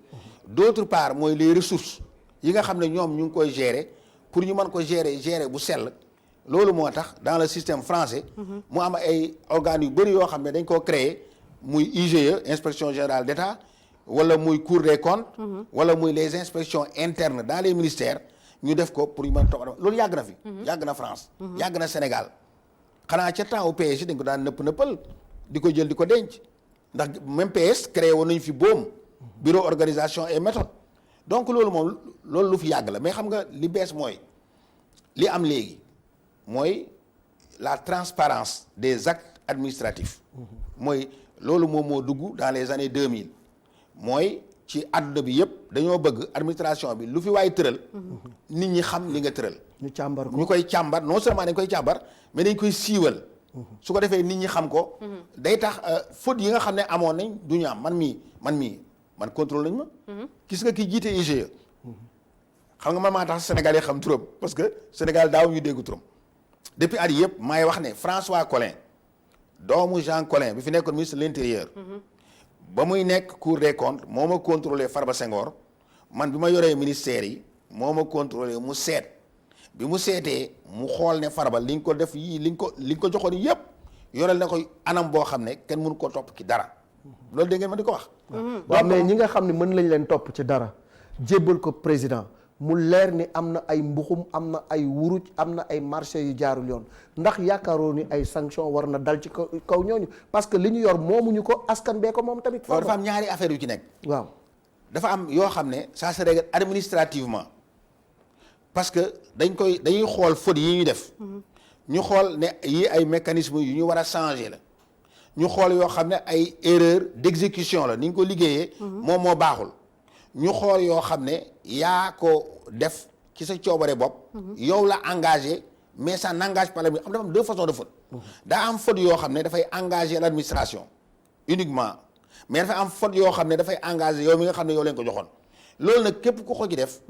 d'autre part mooy les ressources yi nga xam ne ñoom ñu ngi koy gérer pour ñu mën ko gérer bu sell loolu moo tax dans le système français. mu am ay organes yu bëri yoo xam ne dañ koo créer muy IGE inspection générale d'État wala muy Cour des comptes. wala muy les inspections internes dans les ministères. ñu def ko pour ñu mën a toog loolu yàgg na fi. yàgg na France. yàgg na Sénégal xanaa ca temps au PS dañ ko daan nëppal di ko jël di ko denc ndax même PS créé woon nañu fi BOM bureau organisation et méthode donc loolu moom loolu lu fi yàgg la mais xam nga li bees mooy li am léegi mooy la transparence des actes administratifs. mooy loolu moom moo dugg dans les années 2000 mooy. ci àdduna bi yëpp dañoo bëgg administration bi lu fi waay tëral. nit ñi xam li nga tëral. ñu càmbar ko ñu koy càmbar non seulement dañ koy càmbar mais dañ koy siiwal. su ko defee nit ñi xam ko. day tax faute yi nga xam ne amoon nañ du ñu am man contrôle nañ ma. gis nga ki jiite IGE. xam nga man maa tax Sénégal yi xam turam parce que Sénégal daaw ñu dégg turam. depuis at yëpp maay wax ne François Collin doomu Jean Collin bi fi nekkoon ministre de l'intérieur. ba muy nekk Cour des comptes moo ma contrôlé Farba Senghor man bi ma yoree ministère yi moo ma contrôlé mu seet bi mu seetee mu xool ne Farba li nga ko def yii li nga ko joxoon yëpp yoreel na ko anam boo xam ne kenn mënu ko topp ci dara loolu dégg ngeen ma di ko wax. waaw mais ñi nga xam ne mën lañ leen topp ci dara jébbal ko président mu leer ni am na ay mbuxum am na ay wuruj am na ay marché yu jaarul yoon ndax yaakaaroo ni ay sanction war na dal ci kaw ñooñu parce que li ñu yor moomuñu ko askan bee ko moom tamit. waaw dafa am ñaari affaire yu ci nekk. waaw dafa am yoo xam ne ça se règle administrativement parce que dañuy xool fautes yi ñu def. ñu xool ne yii ay mécanismes yu ñu war a changer la ñu xool yoo xam ne ay erreur d'exécution la ni ñu ko liggéeyee. moom moo baaxul. ñu xool yoo xam ne yaa ko def ci sa coobare bopp. yow la engagé mais ça n'engage pas l'administration dafa am deux façons de faute. daa am faute yoo xam ne dafay engager l'administration uniquement mais dafay am faute yoo xam ne dafay engager yow mi nga xam ne yow leen ko joxoon loolu nag képp ku ko ci def.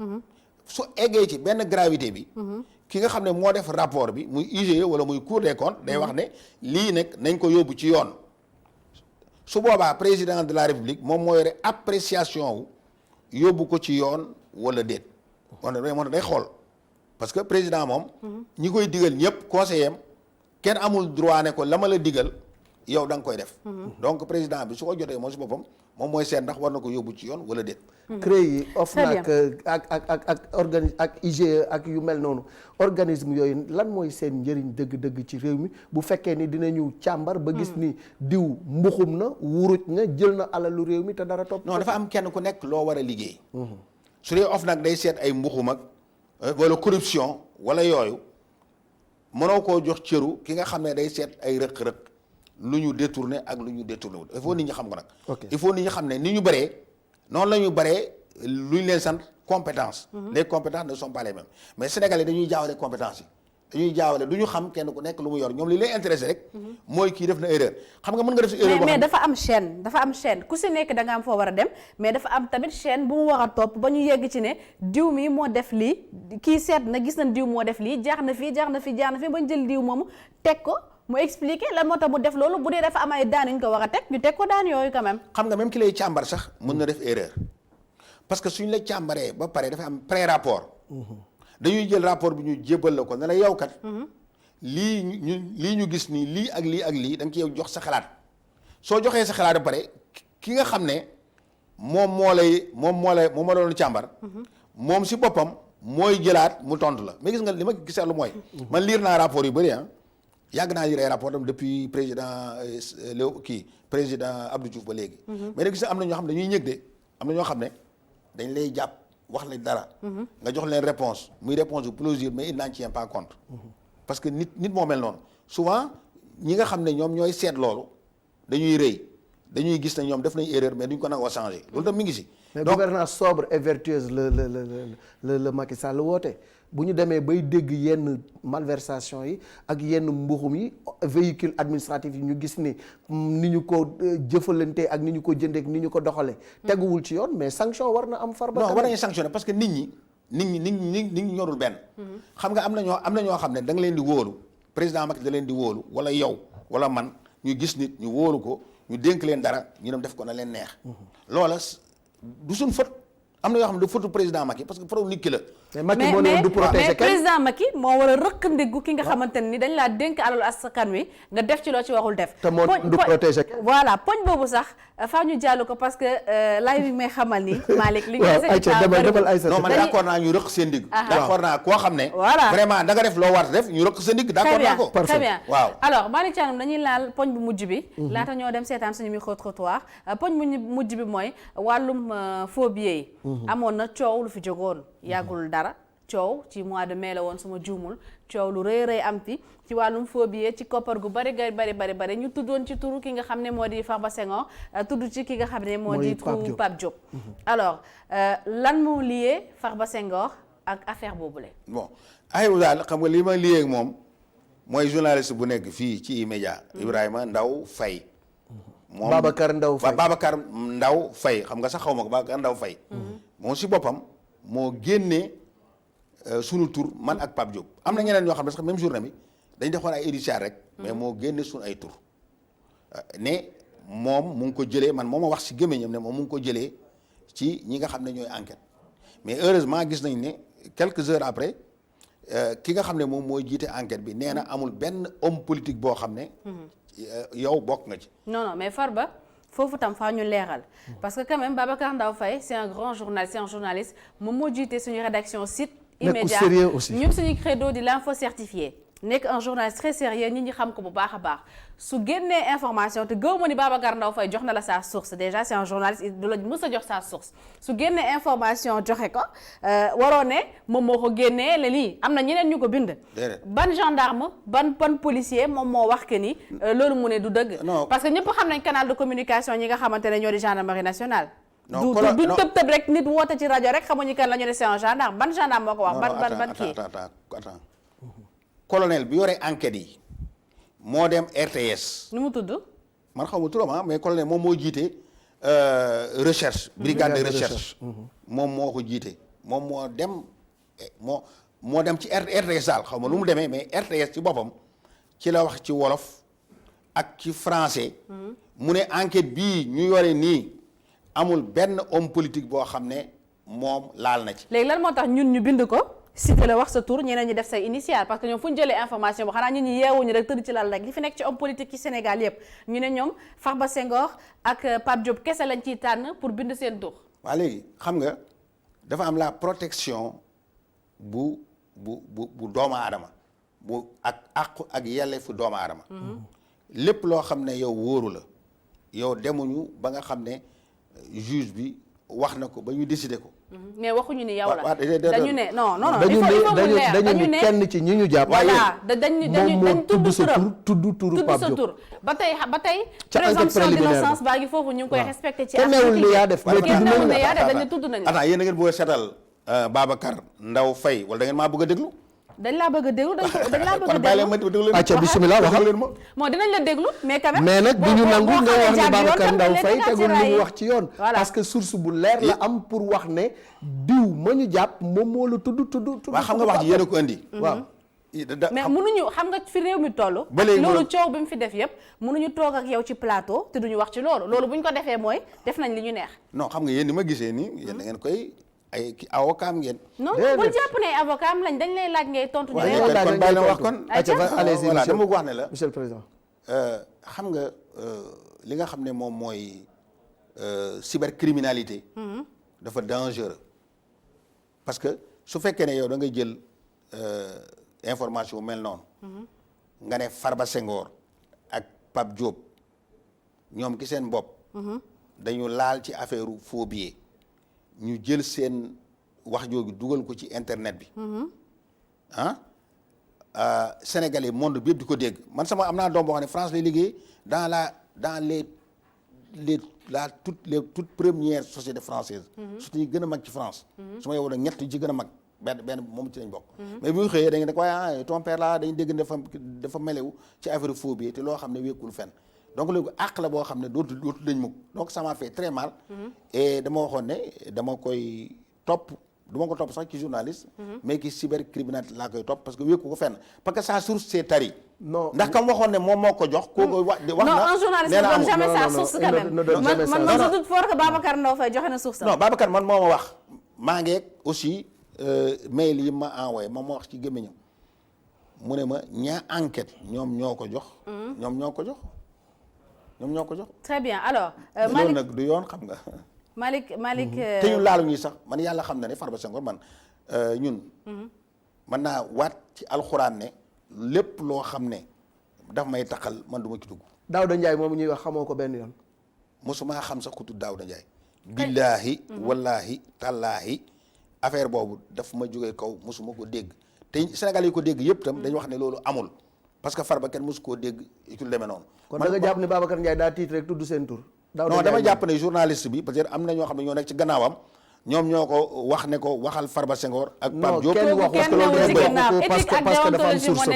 su eggee ci benn gravité bi. ki nga xam ne moo def rapport bi muy IGE wala muy Cour des comptes day wax ne lii nag nañ ko yóbbu ci yoon su boobaa président de la République moom moo yore appréciation wu. yóbbu ko ci yoon wala déet moom day xool parce que président moom ñi koy digal ñëpp conseiller am kenn amul droit ne ko la ma la digal yow da nga koy def. donc président bi su ko jotee moom si boppam moom mooy seet ndax war na ko yóbbu ci yoon wala déet. CREI yi OFNAC ak IGE ak yu mel noonu organisme yooyu lan mooy seen njëriñ dëgg-dëgg ci réew mi bu fekkee ni dinañu càmbar ba gis ni diw mbuxum na wuruj na jël na alalu réew mi te dara topp. non dafa am kenn ku nekk loo war a liggéey. su dee OFNAC day seet ay mbuxum ak wala corruption wala yooyu mënoo koo jox cëru ki nga xam ne day seet ay rëq-rëq lu ñu détourné ak lu ñu détourné wul il faut nit ñi xam ko nag. il faut nit ñi xam ne ni ñu bëree noonu la ñu bëree lu ñu leen sant compétence. les compétences ne sont pas les mêmes mais Sénégalais dañuy jaawale compétence yi dañuy jaawale du ñu xam kenn ku nekk lu mu yor ñoom li lay intéressé rek. mooy kii def na erreur xam nga mën nga def si erreur. mais dafa am chaîne ku si nekk da nga am foo war a dem mais dafa am tamit chaîne bu mu war a topp ba ñu yegg ci ne diw mi moo def lii kii seet na gis na diw moo def lii jaar na fii ba ñu jël diw moomu teg ko mu expliqué lan moo tax mu def loolu bu dee dafa am ay daan yu ñu ko war a teg ñu teg ko daan yooyu quand même. xam nga même ki lay càmbar sax mën na def erreur parce que suñ la càmbaree ba pare dafa am pré rapport. dañuy jël rapport bi ñu jébbal la ko ne la yow kat. lii ñu gis nii lii ak lii da nga ciy jox sa xalaat soo joxee sa xalaat ba pare ki nga xam ne moom moo ma doon càmbar. moom si boppam mooy jëlaat mu tontu la mais gis nga li ma gisee lu mooy. man liir naa rapport yu bëri yàgg naa lire ay rapport tam depuis président Abdou Diouf ba léegi. mais nag gis nga am na ñoo xam ne dañuy ñëg de am na ñoo xam ne dañ lay jàpp wax la dara. nga jox leen réponse muy réponse bu plausible mais il n'en tient pas compte. parce que nit moo mel noonu souvent ñi nga xam ne ñoom ñooy seet loolu dañuy rëy dañuy gis ne ñoom def nañ erreur mais duñ ko nangoo changer loolu tam mi ngi si. mais gouvernance sobre et vertueuse la Macky Sall woote bu ñu demee bay dégg yenn malversation yi ak yenn mbuxum yi véhicule administratif yi ñu gis ni ñu ko jëfalante ak ni ñu ko jëndee ak ni ñu ko doxalee. teguwul ci yoon mais sanction war na am. Farba non war nañu sanctionner parce que nit ñi ñorul benn. xam nga am na ñoo xam ne da nga leen di wóolu président Macky da leen di wóolu wala yow wala man ñu gis nit ñu wóolu ko ñu dénk leen dara ñu dem def ko na leen neex. loola du suñ faute am na yoo xam ne du faute président Macky parce que faute nit ki la. mais Macky moo ne du protéger kenn président Macky moo war a rëkk ndiggu ki nga xamante ni dañ laa dénk alalu askan wi nga def ci loo ci waxul def. te moo du protéger kenn. voilà poñ boobu sax faa ñu jàll ko parce que lay bi may xamal ni Malick li nga demal Aïssa non man d'accord naa ñu rëkk seen ndigg. d'accord naa koo xam ne. voilà vraiment da nga def loo war a def ñu rëkk seen ndigg. d'accord naa ko très bien waaw. alors Malick Thiandoum dañuy laal poñ bu mujj bi. laata ñoo dem seetaan suñu micro trottoir poñ bu mujj bi mooy wàllum faux billets yi. amoon na coow lu fi jógoon yàggul dara coow ci mois de mai la woon suma juumul coow lu rëy am fi ci wàllum faux billets ci koppar gu bari ñu tuddoon ci turu ki nga xam ne moo di Farba Senghor tudd ci ki nga xam ne moo di turu Pape Diop. alors lan moo lié Farba Senghor ak affaire boobule. bon aywa daal xam nga li ma lié ak moom mooy journaliste bu nekk fii ci E-Media Ibrahima Ndaw Faye. moom Babacar Ndaw Faye xam nga sax xaw ma ko Babacar Ndaw Faye. moom si boppam moo génnee sunu tur man ak Pape Diop am na ñeneen ñoo xam ne sax même journée bi dañ defoon ay éditions rek. mais moo génne sunu ay tur. ne moom mu ngi ko jëlee man moo ma wax si gémmiñam ne moom mu ngi ko jëlee ci ñi nga xam ne ñooy enquête mais heureusement gis nañ ne quelques heures après ki nga xam ne moom mooy jiite enquête bi nee na amul benn homme politique boo xam ne. yow bokk nga ci. non mais Farba. foofu tam faa ñu leeral parce que quand même Babacar Ndaw Faye c'est un grand journaliste c'est un journaliste moom moo jiite suñu rédaction site E-Media ñun suñu credo di l'info certifié nekk un journaliste très sérieux nit ñi xam ko bu baax a baax su génnee information te gëw ma ni Babacar Ndaw Faye jox na la sa source déjà c'est un journaliste du la mës a jox sa source su génnee information joxe ko waroo ne moom moo ko génnee la lii am na ñeneen ñu ko bind ban gendarme ban policier moom moo wax que ni loolu mu ne du dëgg parce que ñëpp xam nañ canal de communication ñi nga xamante ne ñoo di gendarmerie nationale du tëb rek nit woote ci rajo rek xamuñu kan la ñu ne c'est un gendarme ban gendarme moo ko wax ban kii attends colonel bi yore enquête yi moo dem RTS. nu mu tudd. man xaw ma turam mais colonel moom moo jiite recherche. brigade de recherche. moom moo ko jiite moom moo dem ci RTS daal xaw ma nu mu demee mais RTS ci boppam ci la wax ci wolof ak ci français. mu ne enquête bii ñu yore nii amul benn homme politique boo xam ne moom laal na ci. léegi lan moo tax ñun ñu bind ko. cité la wax sa tour ñeneen ñi def say initial parce que ñoom fu ñu jëlee information boo xanaa ñun ñi yeewuñu rek tëdd ci lal rek li fi nekk ci homme politique ci Sénégal yëpp ñu ne ñoom Farba Senghor ak Pape Diop kese lañ ciy tànn pour bind seen tur. waa léegi xam nga dafa am la protection bu doomu aadama bu ak àqu ak yelleefu doomu aadama. lépp loo xam ne yow wóoru la yow demuñu ba nga xam ne juge bi wax na ko ba ñu décider ko. mais waxuñu ni yow la dañu ne non dañu ne kenn ci ñi ñu jàpp. voilà dañ tudd sa tur tudd Pape Diop. ba tey ca présomption d'innocence baa ngi foofu ñu ngi koy respecté ci kenn newul ni yaa def dañ tudd nañ la. attends yéen a ngeen bëgg a seetal Babacar Ndaw Faye wala da ngeen maa bëgg a déglu. dañ laa bëgg a déglu dañ laa bëgg a déglu acca bismillah waxal moo dinañ la déglu mais quand même mais nag du ñu nangu nga wax ni Babacar Ndaw Faye tegul li mu wax ci yoon voilà parce que source bu leer la am pour wax ne diw ma ñu jàpp moom moo la tudd waaw xam nga wax ji yéen a ko indi waaw mais mënuñu xam nga fi réew mi toll ba léegi loolu coow bi mu fi def yëpp mënuñu toog ak yow ci plateau te duñu wax ci loolu bu ñu ko defee mooy def nañ li ñu neex non xam nga yéen ni ma gisee nii yéen da ngeen koy ay avocat ngeen. non bul jàpp ne avocat am lañ dañ lay laaj ngay tontu. kon bàyyi la wax kon. allez-y voilà dama wax ne la. monsieur le président. xam nga li nga xam ne moom mooy cybercriminalité. dafa dangereux. parce que su fekkee ne yow da ngay jël information mel noonu. nga ne Farba Senghor ak Pape Diop ñoom ki seen bopp. dañu laal ci affaire faux billets. ñu jël seen wax jooju dugal ko ci internet bi. Sénégalais monde bi yëpp di ko dégg man sama am naa doom boo xam ne France lay liggéey dans toutes premières sociétés françaises. sociétés yi gën a mag ci France. su ma yow nag ñett yi ci gën a mag benn moom ci lañ bokk. mais bu ñu xëyee dañu ne waaye ton père là dañu dégg dafa melewu ci affaire faux billets te loo xam ne wékkul fenn. donc léegi àq la boo xam ne dootu dañ mukk donc ça m'a fait très mal. et dama waxoon ne dama koy topp du ma ko topp sax ci journaliste. mais ki cybercriminalité laa koy topp parce que wékku ko fenn parce que sa source c'est tari. non ndax kam waxoon ne moom moo ko jox. kooku wax na non un journaliste ne donne jamais sa source quand même. man je doute fort que Babacar Ndaw Faye joxe na source. non Babacar man moo ma wax maa ngeeg aussi mail yi ma envoyé moom ma wax ci gémmiñam mu ne ma ñaa enquête ñoom ñoo ko jox. ñoom ñoo ko jox. très bien alors. loolu nag du yoon xam nga. Malick te ñun laalu ñuy sax man yàlla xam na ne Farba Senghor man ñun. mën naa waat ci alxuraan ne lépp loo xam ne daf may taxal man du ma ci dugg. Daouda Ndiaye moom ñuy wax xamoo ko benn yoon. mosuma xam sax ku tudd Daouda Ndiaye. billaahi wallaahi tallaahi affaire boobu daf ma jógee kaw mosuma ko dégg te Sénégal yi ko dégg yëpp tam dañu wax ne loolu amul. parce que Farba kenn mosu koo dégg ci lu demee noonu. kon da nga jàpp ne Babacar Ndiaye daa tiit rek tudd seen tur. non dama jàpp ne journaliste bi parce que am na ñoo xam ne ñoo nekk ci gannaawam ñoom ñoo ko wax ne ko waxal Farba Senghor ak Pape Diop. non kenn waxu parce que dafa am source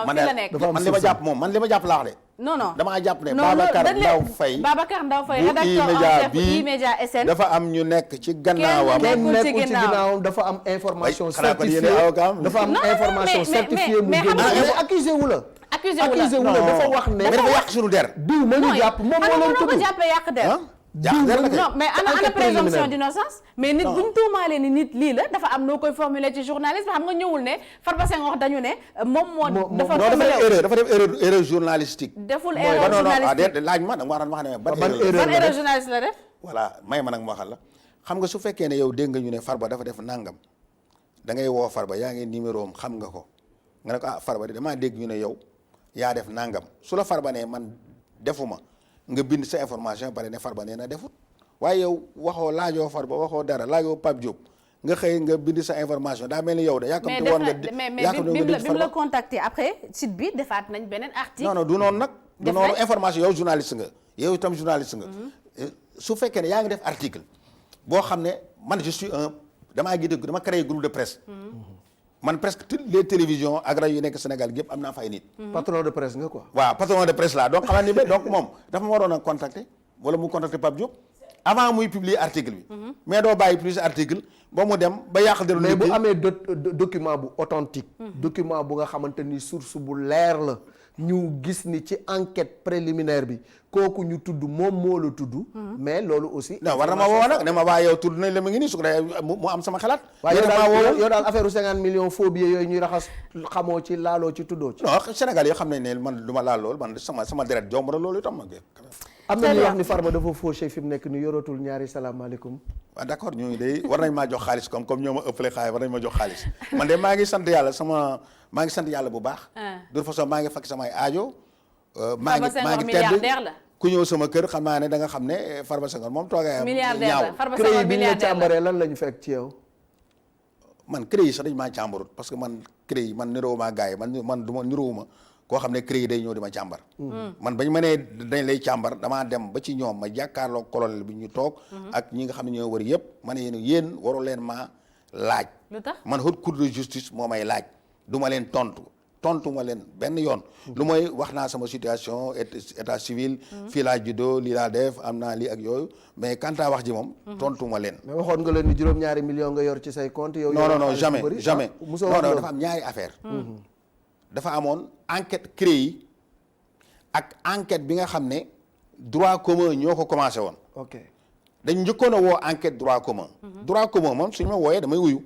man li ma jàpp moom man li ma jàpp laa wax de. non damaa jàpp ne Babacar Ndaw Faye rédacteur en chef bu E-Media SN dafa am ñu nekk ci gannaawam. kenn nekkul ci gannaawam dafa am information certifiée dafa am information certifiée mu génn mais accusé wu la. accusé wu la dafa wax ne dafa yàq suñu der. diw ma ñu jàpp moom moo leen tudd yàq der. non mais ana présomption d'innocence mais nit bu ñu tuumaalee ni nit lii la dafa am noo koy formuler ci journaliste xam nga ñëwul ne Farba Senghor dañu ne moom moo dafa def erreur journalistique. deful erreur journalistique laaj ma danga wax ne ban erreur journaliste la def. voilà may ma nag ma waxal la xam nga su fekkee ne yow dégg nga ñu ne Farba dafa def nangam da ngay woo Farba yaa ngi numéro am xam nga ko nga ne ko Farba de damaa dégg ñu ne yow yaa def nangam su la Farba ne man defuma nga bind sa information pare ne Farba nee na defut waaye yow waxoo laajoo Farba waxoo dara laajoo Pape Diop nga xëy nga bind sa information daa mel ni yow de yàkkamti woon nga mais bi mu la contacté après site bi defaat nañ beneen article. non du noonu nag du noonu information yow journaliste nga yow itam journaliste nga su fekkee ne yaa ngi def article boo xam ne man je suis dama créé groupe de presse man presque toutes les télévisions ak rajo yu nekk Sénégal yëpp am naa fay nit. patron de presse nga quoi. waaw patron de presse là donc xamal ni donc moom dafa ma waroon a contacter wala mu contacter Pape Diop avant muy publier article bi. mais doo bàyyi plus article ba mu dem ba yàq dara. mais bu amee document bu authentique document bu nga xamante ni source bu leer la ñu gis ni ci enquête préliminaire bi kooku ñu tudd moom moo la tudd. mais loolu aussi. non war na ma woo nag ne ma waa yow tudd nañ la mu ngi nii su ko defee mu am sama xalaat. waaye yow daal affaire 50 millions faux billets yooyu ñuy raxas xamoo ci laaloo ci tuddoo ci. non Sénégal yoo xam nañ ne man du ma laal loolu man sama deret jomb na loolu itam. am na ñuy wax ni Farba dafa fauché fi mu nekk ni yoratul ñaari salaamaaleykum. waaw d'accord ñooñu de war nañ maa jox xaalis comme ñoo ma ëppale xaalis war nañ ma jox xaalis man de maa ngi sant yàlla bu baax. de toute façon maa ngi fekk samay aajo. maa ngi tedd ku ñëw sama kër xam naa ne da nga xam ne Farba Senghor moom toogaayam. milliardaire la Farba Senghor milliardaire la bi ñu càmbaree lan la ñu fekk ci yow. man CREI yi sax dañ maa càmbarut parce que man CREI yi man niroowuma gars yi man du ma niroowuma koo xam ne CREI yi day ñëw di ma càmbar. man bañ ma nee dañ lay càmbar damaa dem ba ci ñoom ma jàkkaarloo colonel bi ñu toog. ak ñi nga xam ne ñoo wër yëpp ma ne yéen waru leen maa laaj. lu tax man haute cour de justice moo may laaj du ma leen tontu ma leen benn yoon. lu mooy wax naa sama situation état civil. fii laa juddoo lii laa def am naa lii ak yooyu mais quant à wax ji moom. tontu ma leen. mais waxoon nga leen ni juróom-ñaari millions nga yor ci say compte yow. non jamais non dafa am ñaari affaire dafa amoon enquête CREI ak enquête bi nga xam ne droit commun ñoo ko commencé woon. ok dañ njëkkoon a woo enquête droit commun. droit commun moom suñu ma wooyee damay wuyu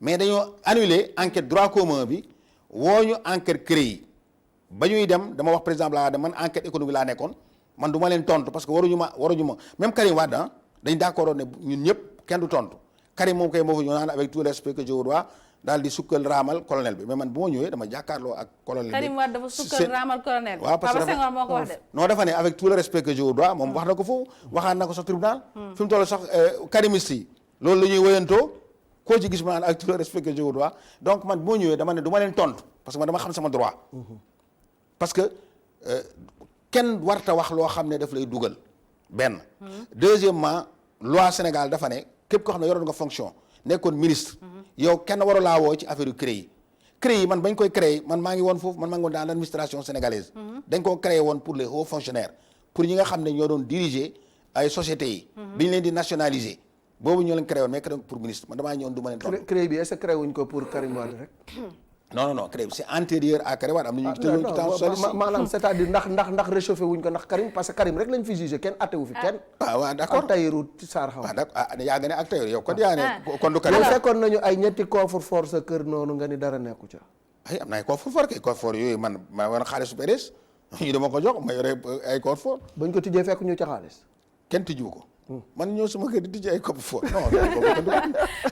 mais dañoo annulé enquête droit commun bi woo ñu enquête CREI ba ñuy dem dama wax président laa man enquête économique laa nekkoon man du ma leen tontu parce que waruñu ma même Karim Wade dañ d'accord ne ñun ñëpp kenn du tontu Karim moom kay moo fa ñëw naan avec tout le respect que je vous dois daal di sukkal raamal colonel bi mais man bu ma ñëwee dama jàkkaarloo ak colonel bi. Karim Wade dafa sukkal raamal colonel bi. waaw parce que Farba Senghor moo ko wax de. non dafa ne avec tout le respect que je vous dois moom wax na ko foofu waxaat na ko sax tribunal. fi mu toll sax karimiste yi loolu la ñuy wéyantoo koo ci gis ma naan avec tout le respect que je vous dois donc man bu ma ñëwee dama ne du ma leen tontu parce que man dama xam sama droit. parce que kenn warta wax loo xam ne daf lay dugal benn. deuxièmement loi Sénégal dafa ne képp koo xam ne yoroon nga fonction nekkoon ministre. yow kenn waru laa woo ci affaire yu CREI yi man bañ koy créé man maa ngi woon foofu man maa ngi woon dans l' administration sénégalaise. dañ koo créé woon pour les hauts fonctionnaires pour ñi nga xam ne ñoo doon diriger ay sociétés yi. bi ñu leen di nationaliser boobu ñoo leen créé woon mais créé pour ministre man damaa ñëwoon du ma leen toog. CREI bi est-ce que créé wuñ ko pour Karim Wade rek. non CREI bi c' est antérieur à Karim Wade am na ñu tëjoon ci temps socialiste maanaam c-est-à-dire ndax réchauffé wuñ ko ndax Karim parce que Karim rek lañ fi jugé kenn attewu fi kenn. waaw d' accord ak Tahirou Sarr xaw waaw d' accord yaa nga ne ak Tahirou yow kon yaa ne kon du Karim. yow fekkoon nañu ay ñetti coffre fort sa kër noonu nga ni dara nekku ca. ay am na ay coffre fort kay coffre fort yooyu man maa war xaalis PDS ñu dama ko jox ma yore ay coffre fort. bañ ko tijjee fekk ñu ca xaalis. kenn tijjiwu ko. man ñëw sama kër di tijji ay coffre fort non.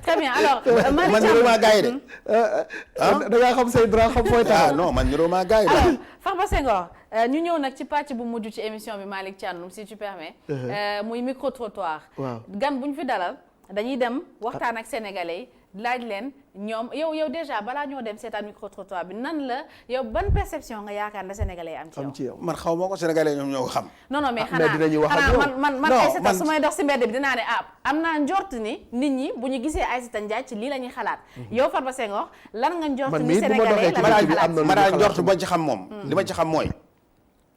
très bien alors. man niróoma gars yi de. da ngaa xam say droit xam fooy taxaw. non man niróoma gars yi de. alors Farba Senghor ñu ñëw nag ci pàcc bu mujj ci émission bi Malick Thiandoum si tu permets. muy micro trottoir. waaw gan bu ñu fi dalal dañuy dem waxtaan ak sénégalais laaj leen ñoom yow déjà balaa ñoo dem seetaan micro trottoir bi nan la yow ban perception nga yaakaar ne sénégalais am ci yow. man xaw ma ko sénégalais ñoom ñoo ko xam. non mais xanaa man Aïssata su may dox si mbedd bi dinaa ne am naa njort ni nit ñi bu ñu gisee Aïssata Ndiaye ci lii la ñuy xalaat. yow Farba Senghor lan nga njort ni sénégalais la ñuy xalaat ma daal njort bañ ci xam moom. li ma ci xam mooy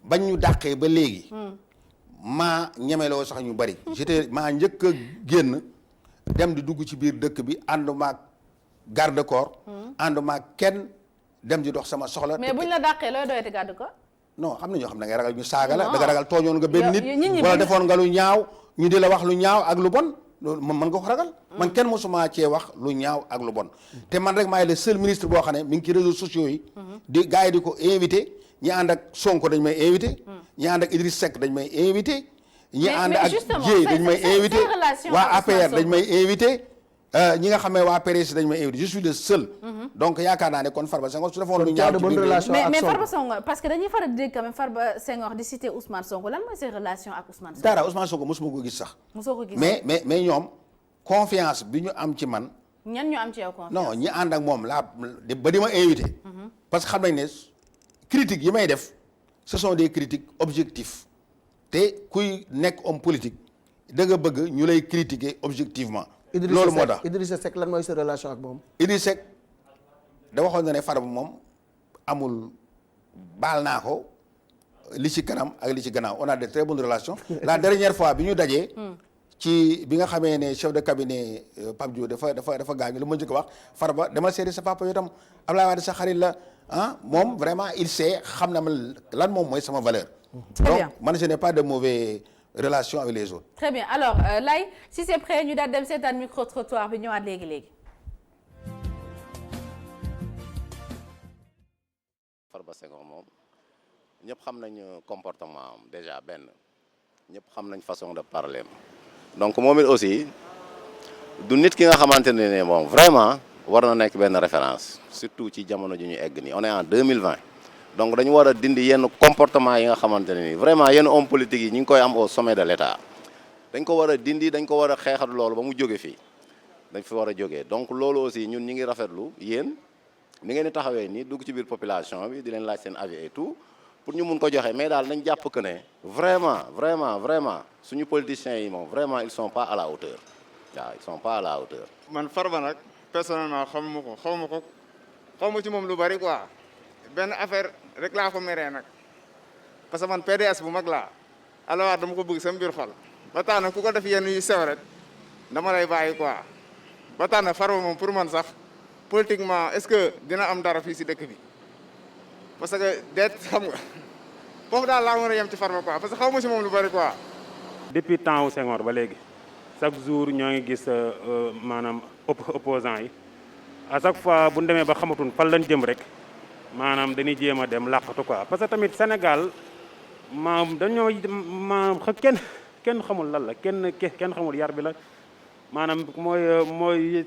bañ ñu dàqee ba léegi. maa ñemeloo sax ñu bari. maa njëkk a génn dem di dugg ci biir dëkk bi ànduma ak garde corps. ànduma ak kenn dem di dox sama soxla. mais buñ la dàqee looy doyati garde corps. non xam na ñoo xam ne da ngay ragal ñu saaga la da nga ragal tooñoon nga benn nit wala defoon nga lu ñaaw ñu di la wax lu ñaaw ak lu bon loolu mën nga ko ragal. man kenn mosuma cee wax lu ñaaw ak lu bon. te man rek maay le seul ministre boo xam ne mi ngi ci réseaux sociaux yi. di gars yi di ko invité ñi ànd ak Sonko dañ may invité. ñi ànd ak Idriss Seck dañ may invité. ñi ànd ak Dieye dañ may invité waa APR dañ may invité ñi nga xam ne waa PDS dañ may invité je suis le seul. donc yaakaar naa ne kon Farba Senghor su defoon lu ñaaw ci biir mais Farba Senghor parce que dañuy faral di dégg quand même Farba Senghor di citer Ousmane Sonko lan mooy seen relation ak Ousmane Sonko. dara Ousmane Sonko mosuma ko gis sax. mosoo ko gis mais ñoom confiance bi ñu am ci man. ñan ñu am ci yow confiance. non ñi ànd ak moom laa ba di ma invité. parce que xam nañ ne critiques yi may def ce sont des critiques objectifs. te kuy nekk homme politique da nga bëgg ñu lay critiquer objectivement. loolu moo tax Idrissa Seck lan mooy sa relation ak moom. Idrissa Seck da waxoon na ne Farba moom amul baal naa ko li ci kanam ak li ci gannaaw on a de très bonnes relations. la dernière fois bi ñu dajee. ci bi nga xamee ne chef de cabinet Pape Diouf dafa gaañu lu ma njëkk wax Farba dama seeti sa papa itam Abdoulaye Wade sa xarit la moom vraiment il sait xam na ma lan moom mooy sama valeur. Très bien. Donc man je n'ai pas de mauvais relation avec les autres. Très bien alors Laye si c'est prêt ñu daal dem seetaan micro trottoir bi ñëwaat léegi. Farba Senghor moom ñëpp xam nañ comportement am déjà benn ñëpp xam nañ façon de parler donc moom it aussi du nit ki nga xamante ne moom vraiment war na nekk benn référence surtout ci jamono ji ñu egg nii on est en 2020 donc dañu war a dindi yenn comportement yi nga xamante ne nii vraiment yenn homme politique yi ñu ngi koy am au sommet de l'État dañ ko war a dindi dañ ko war a xeexat loolu ba mu jóge fii dañ fi war a jógee donc loolu aussi ñun ñi ngi rafetlu yéen ni ngeen di taxawee nii dugg ci biir population bi di leen laaj seen avis et tout pour ñu mun ko joxe mais daal nañ jàpp que ne vraiment suñu politiciens yi moom vraiment ils sont pas à la hauteur waaw ils sont pas à la hauteur. man Farba nag personnellement xaw ma ci moom lu bari quoi benn affaire rek laa ko meree nag parce que man PDS bu mag laa alors dama ko bëgg sama biir xol ba tax na ku ko def yenn yu sew rek dama lay bàyyi quoi ba tax na Farba moom pour man sax politiquement est-ce que dina am dara fii si dëkk bi parce que deet xam nga foofu daal laa mën a yem ci Farba quoi parce que xaw ma ci moom lu bari quoi. depuis temps wu Senghor ba léegi chaque jour ñoo ngi gis maanaam opposants yi à chaque fois bu ñu demee ba xamatuñ fan lañ jëm rek maanaam dañuy jéem a dem làqatu quoi parce que tamit Sénégal dañoo kenn xamul lan la kenn xamul yar bi la maanaam mooy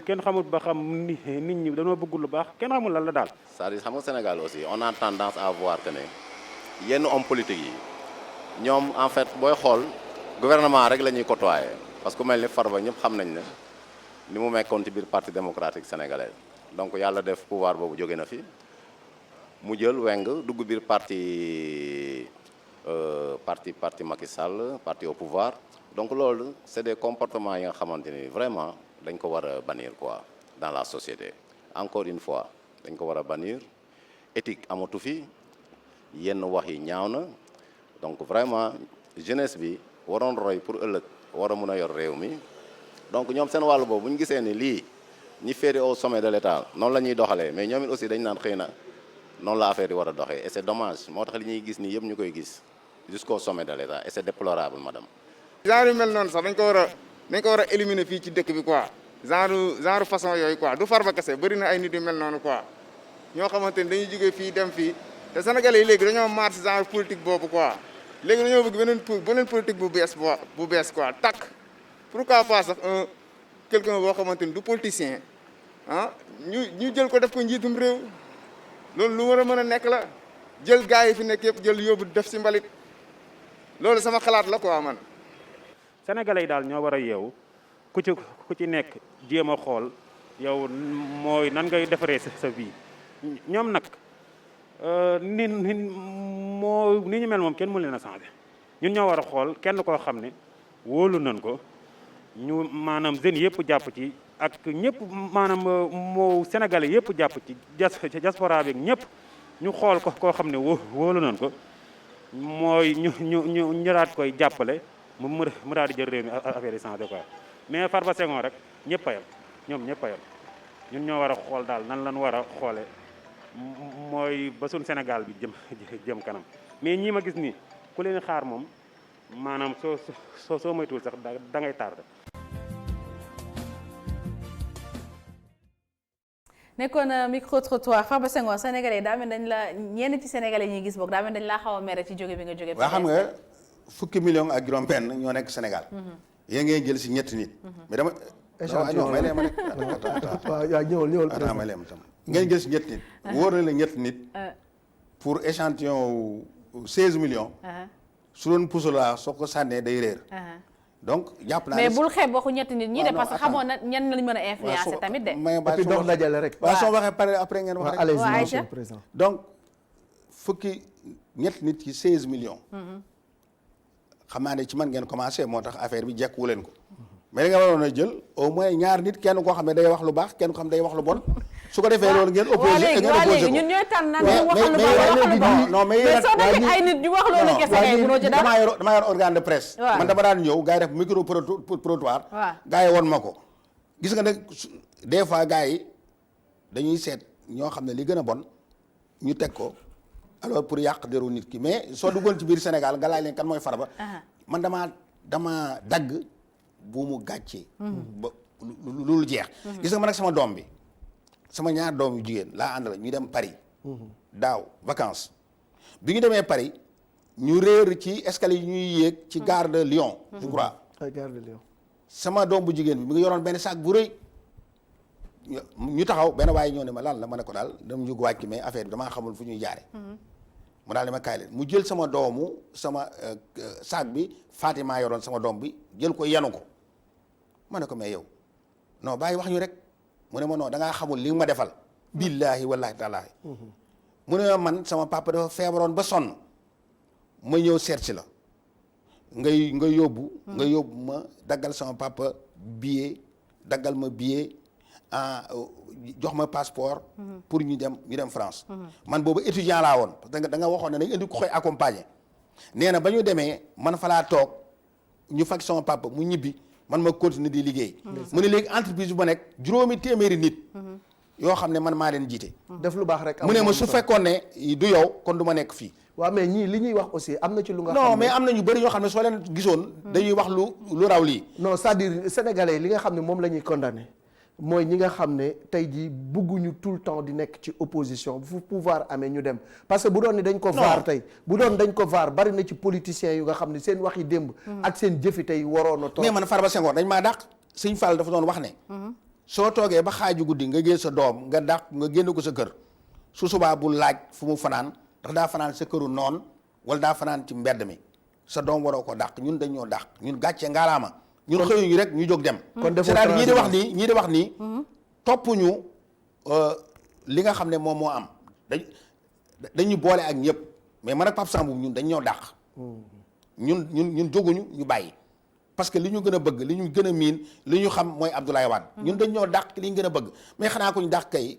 kenn xamul ba xam nit ñi dañoo bëgg lu baax kenn xamul lan la daal. c'est-à-dire xam nga Sénégal aussi on a tendance à voir que ne yenn homme politique yi ñoom en fait booy xool gouvernement rek la ñuy côtoyer parce que ku mel ni Farba ñëpp xam nañ ne ni mu mekkoon ci biir parti démocratique sénégalais donc yàlla def pouvoir boobu jóge na fi mu jël weng dugg biir parti Macky Sall parti au pouvoir donc loolu c'est des comportements yi nga xamante ni vraiment dañ ko war a bannir quoi dans la société encore une fois dañ ko war a bannir éthique amatu fi yenn wax yi ñaaw na donc vraiment jeunesse bi waroon roy pour ëllëg war a mun a yor réew mi donc ñoom seen wàllu boobu bu ñu gisee ni lii ñi féete au sommet de l'État noonu la ñuy doxalee mais ñoom it aussi dañ naan xëy na noonu la affaire yi war a doxee et c'est dommage moo tax li ñuy gis nii yëpp ñu koy gis jusqu'au sommet de l'État et c'est déplorable madame. genre yu mel noonu sax dañ ko war a éliminer fii ci dëkk bi quoi genre façon yooyu quoi du Farba kese bëri na ay nit yu mel noonu quoi ñoo xamante ni dañuy jógee fii dem fii te Sénégalais yi léegi dañoo marre si genre politique boobu quoi léegi dañoo bëgg beneen politique bu bees quoi takk pourquoi pas sax quelqu'un boo xamante ni du politicien ñu jël ko def ko njiitum réew loolu lu war a mën a nekk la jël gars yi fi nekk yëpp jël yóbbu def si mbalit loolu sama xalaat la quoi man. Sénégalais yi daal ñoo war a yeewu ku ci nekk jéem a xool yow mooy nan ngay defaree sa vie ñoom nag ni ñu mel moom kenn mënu leen a changer ñun ñoo war a xool kenn koo xam ne wóolu nañ ko ñu maanaam jeunes yëpp jàpp ci ak ñëpp maanaam moo Sénégalais yëpp jàpp ci diaspora bi ñëpp ñu xool ko koo xam ne wóolu nañ ko mooy ñu daat koy jàppale mu daal di jël réew mi affaire yi changé quoi mais Farba Senghor rek ñëpp a yem ñoom ñëpp a yem ñun ñoo war a xool daal nan lañ war a xoole mooy ba suñ Sénégal bi jëm kanam mais ñii ma gis nii ku leen xaar moom maanaam soo moytuwul sax da ngay tardé. nekkoon micro trottoir Farba Senghor sénégalais daa mel dañ la ñenn ci sénégalais ñuy gis boog daa mel dañ laa xaw a mere ci jóge bi nga jóge. waa xam nga fukki million ak juróom-benn ñoo nekk Sénégal. yéen ngay jël si ñetti nit. mais dama. échantillon may leen ma waaw ñëwal président may leen ma tam ngeen jël si ñetti nit. wóor na la ñetti nit. pour échantillon 16 millions. su doon puso la soo ko sànnee day réer. donc jàpp naa mais bul xeeb waxu ñetti nit ñi de parce que xamoon na ñenn lañ mën a influencer tamit de. et puis dox dajale rek. waaw soo waxee pare après ngeen wax rek. allez-y monsieur le président. donc fukki ñetti nit ci 16 millions. xam naa ne ci man ngeen commencé moo tax affaire bi jekkuwu leen ko. mais li nga waroon a jël au moins ñaar nit kenn koo xam ne day wax lu baax kenn ko xam day wax lu bon su ko defee loolu ngeen opposé waa léegi ñun ñooy tànn naan ñu waxal lu baax non mais mais soo nekkee ay nit ñu wax loolu kese ngay mënoo ci dara. damaa yor organe de presse. man dama daan ñëw gars yi def micro trottoir. waaw gars yi won ma ko. gis nga nag des fois gars yi dañuy seet ñoo xam ne li gën a bon ñu teg ko alors pour yàq deru nit ki mais soo duggoon ci biir Sénégal nga laaj leen kan mooy Farba. man dama dagg bu mu gàccee. ba lu jeex. gis nga man ak sama doom bi sama ñaar doom yu jigéen laa àndal ñu dem Paris. daaw vacances bi ñu demee Paris ñu réer ci escalier yi ñuy yéeg ci gare de Lyon. je crois gare de Lyon. sama doom bu jigéen bi mi ngi yoroon benn sac bu rëy ñu taxaw benn waaye ñëw ne ma lan la ma ne ko daal dama jóg wàcc mais affaire bi damaa xamul fu ñuy jaare mu daal ne ma kaay leen mu jël sama sac bi Fatima yoroon sama doom bi jël ko yenu ko ma ne ko mais yow non bàyyi wax ñu rek mu ne ma non da ngaa xamul li nga ma defal billaahi wallaahi taalaahi mu ne ma man sama papa dafa feebaroon ba sonn ma ñëw seet si la nga yóbbu ma daggal sama papa billet daggal ma billet jox ma passeport pour ñu dem France man boobu étudiant laa woon parce que da nga waxoon ne nañ indi ko koy accompagner nee na ba ñu demee man fa laa toog ñu faj sama papa mu ñibbi man ma continuer di liggéey mu ne léegi entreprise bu ma nekk 200 nit yoo xam ne man maa leen jiite def lu baax rek mu ne ma su fekkoon ne du yow kon du ma nekk fii waaw mais ñii li ñuy wax aussi am na ci lu nga non mais am na ñu bëri yoo xam ne soo leen gisoon dañuy wax lu raw lii non c'est-à-dire sénégalais li nga xam ne moom la ñuy condamné mooy ñi nga xam ne tey jii bugguñu tout le temps di nekk ci opposition fu pouvoir amee ñu dem parce que bu doon ni dañ ko vaar tey bu doon dañ ko vaar bari na ci politiciens yu nga xam ne seen waxi démb ak seen jëfi tey waroon a toog mais man Farba Senghor dañ maa dàq Sëñ Fall dafa doon wax ne soo toogee ba xaaju guddi nga génn sa doom nga dàq nga génn ko sa kër su subaa bu laaj fu mu fanaan ndax daa fanaan sa këru noon wala daa fanaan ci mbedd mi sa doom waroo ko dàq ñun dañ ñoo dàq ñun gàcce ngaalaama ñun xëyuñu rek ñu jóg dem c'est-à-dire ñii di wax nii toppuñu li nga xam ne moom moo am dañu boole ak ñëpp mais man ak Pape Sambou ñun dañ ñoo dàq ñun jóguñu ñu bàyyi parce que li ñu gën a bëgg li ñu gën a miin li ñu xam mooy Abdoulaye Wade ñun dañ ñoo dàq li ñu gën a bëgg mais xanaa ko ñu dàq kay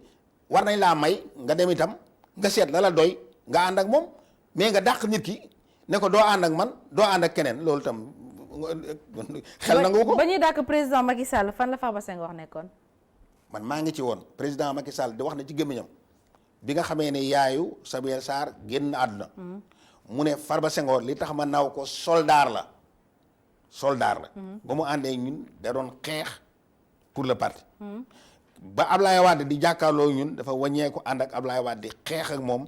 war nañ laa may nga dem itam nga seet la doy nga ànd ak moom mais nga dàq nit ki ne ko doo ànd ak man doo ànd ak keneen loolu tam xel nangu ko. ba ñuy dàq président Macky Sall fan la Farba Senghor nekkoon. man maa ngi ci woon président Macky Sall di wax na ci gémmiñam bi nga xamee ne yaayu Samuel Sarr génn àdduna mu ne Farba Senghor li tax ma naw ko soldaar la ba mu àndee ñun da doon xeex pour le parti ba Ablaye Wade di jàkkaarloo ñun dafa wàññeeku ànd ak Ablaye Wade di xeex ak moom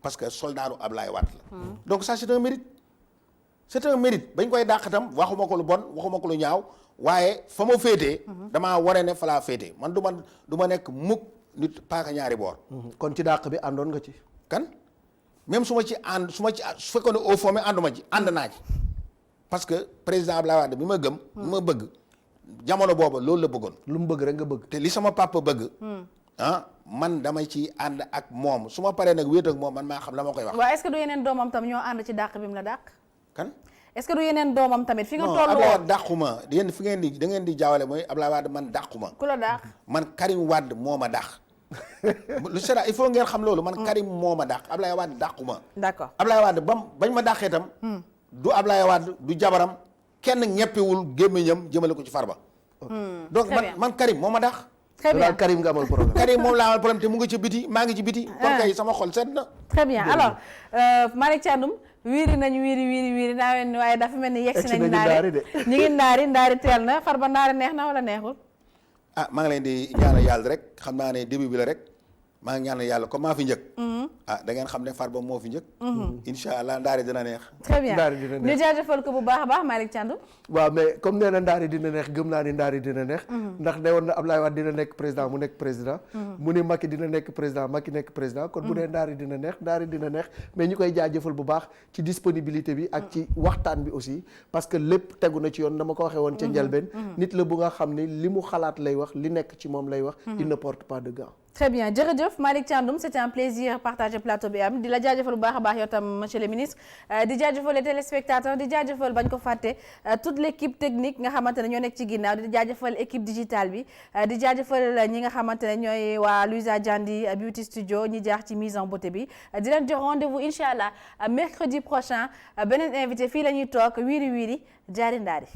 parce que soldaaru Ablaye Wade la donc ça c'est un mérite bañ koy dàq itam waxuma ko lu bon waxuma ko lu ñaaw waaye fa ma féetee damaa waree ne fa laa féetee man du ma nekk mukk nit paaka ñaari boor kon ci dàq bi àndoon nga ci kan même su fekkoon ne au fond mi ànduma ci ànd naa ci parce que président Abdoulaye Wade bi ma gëm bi ma bëgg jamono booba loolu la bëggoon lu mu bëgg rek nga bëgg te li sama papa bëgg man dama ci ànd ak moom su ma paree nag wéet ak moom man maa xam la ma koy wax waaw est-ce que du yeneen doomam tam ñoo ànd ci dàq bi mu la dàq kan est-ce que du yeneen doomam tamit fi nga toll woon Abdoulaye Wade dàquma yéen fi ngeen di da ngeen di jaawale mooy Abdoulaye Wade man dàquma ku la dàq man Karim Wade moo ma dàq lu sera il faut ngeen xam loolu man Karim moo ma dàq Abdoulaye Wade dàquma d'accord Abdoulaye Wade bañ ma dàqee tam du Abdoulaye Wade du jabaram kenn ñeppiwul gémmiñam jëmale ko ci Farba donc man Karim moo ma dàq très bien Karim nga amal problème Karim moom laa amal problème te mu ngi ci biti maa ngi ci biti kon kay sama xol sedd na très bien alors Malick Thiandoum wiiri nañu wiiri naa wen waaye dafa mel ni yegg si nañu ndaari ñu ngi ndaari teel na Farba ndaari neex na wala neexul maa ngi leen di ñaanal yàlla rek xam naa ne début bi la rek maa ngi ñaanal yàlla comme maa fi njëkk da ngeen xam ne Farba moo fi njëkk insha allah ndaari dina neex très bien ñu jaajëfal ko bu baax a baax Malick Thiandoum waaw mais comme nee na ndaari dina neex gëm naa ni ndaari dina neex ndax ne woon na Ablaye Wade dina nekk président mu nekk président mu ne Macky dina nekk président Macky nekk président kon bu nee ndaari dina neex mais ñu koy jaajëfal bu baax ci disponibilité bi ak ci waxtaan bi aussi parce que lépp tegu na ci yoon dama ko waxee woon ca njëlbeen nit la bu nga xam ne li mu xalaat lay wax li nekk ci moom lay wax il ne porte pas de gants très bien jërëjëf Malick Thiandoum c'était un plaisir partager plateau bi am di la jaajëfal bu baax a baax yow tam monsieur le ministre di jaajëfal les téléspectateurs di jaajëfal bañ ko fàtte toute l'équipe technique nga xamante ne ñoo nekk ci ginnaaw di jaajëfal équipe digitale bi di jaajëfal ñi nga xamante ne ñooy waa Louisa Diandi Beauty Studio ñi jaax ci mise en beauté bi di leen jox rendez-vous incha allah mercredi prochain beneen invité fii la ñuy toog wiiri wiiri jaari ndaari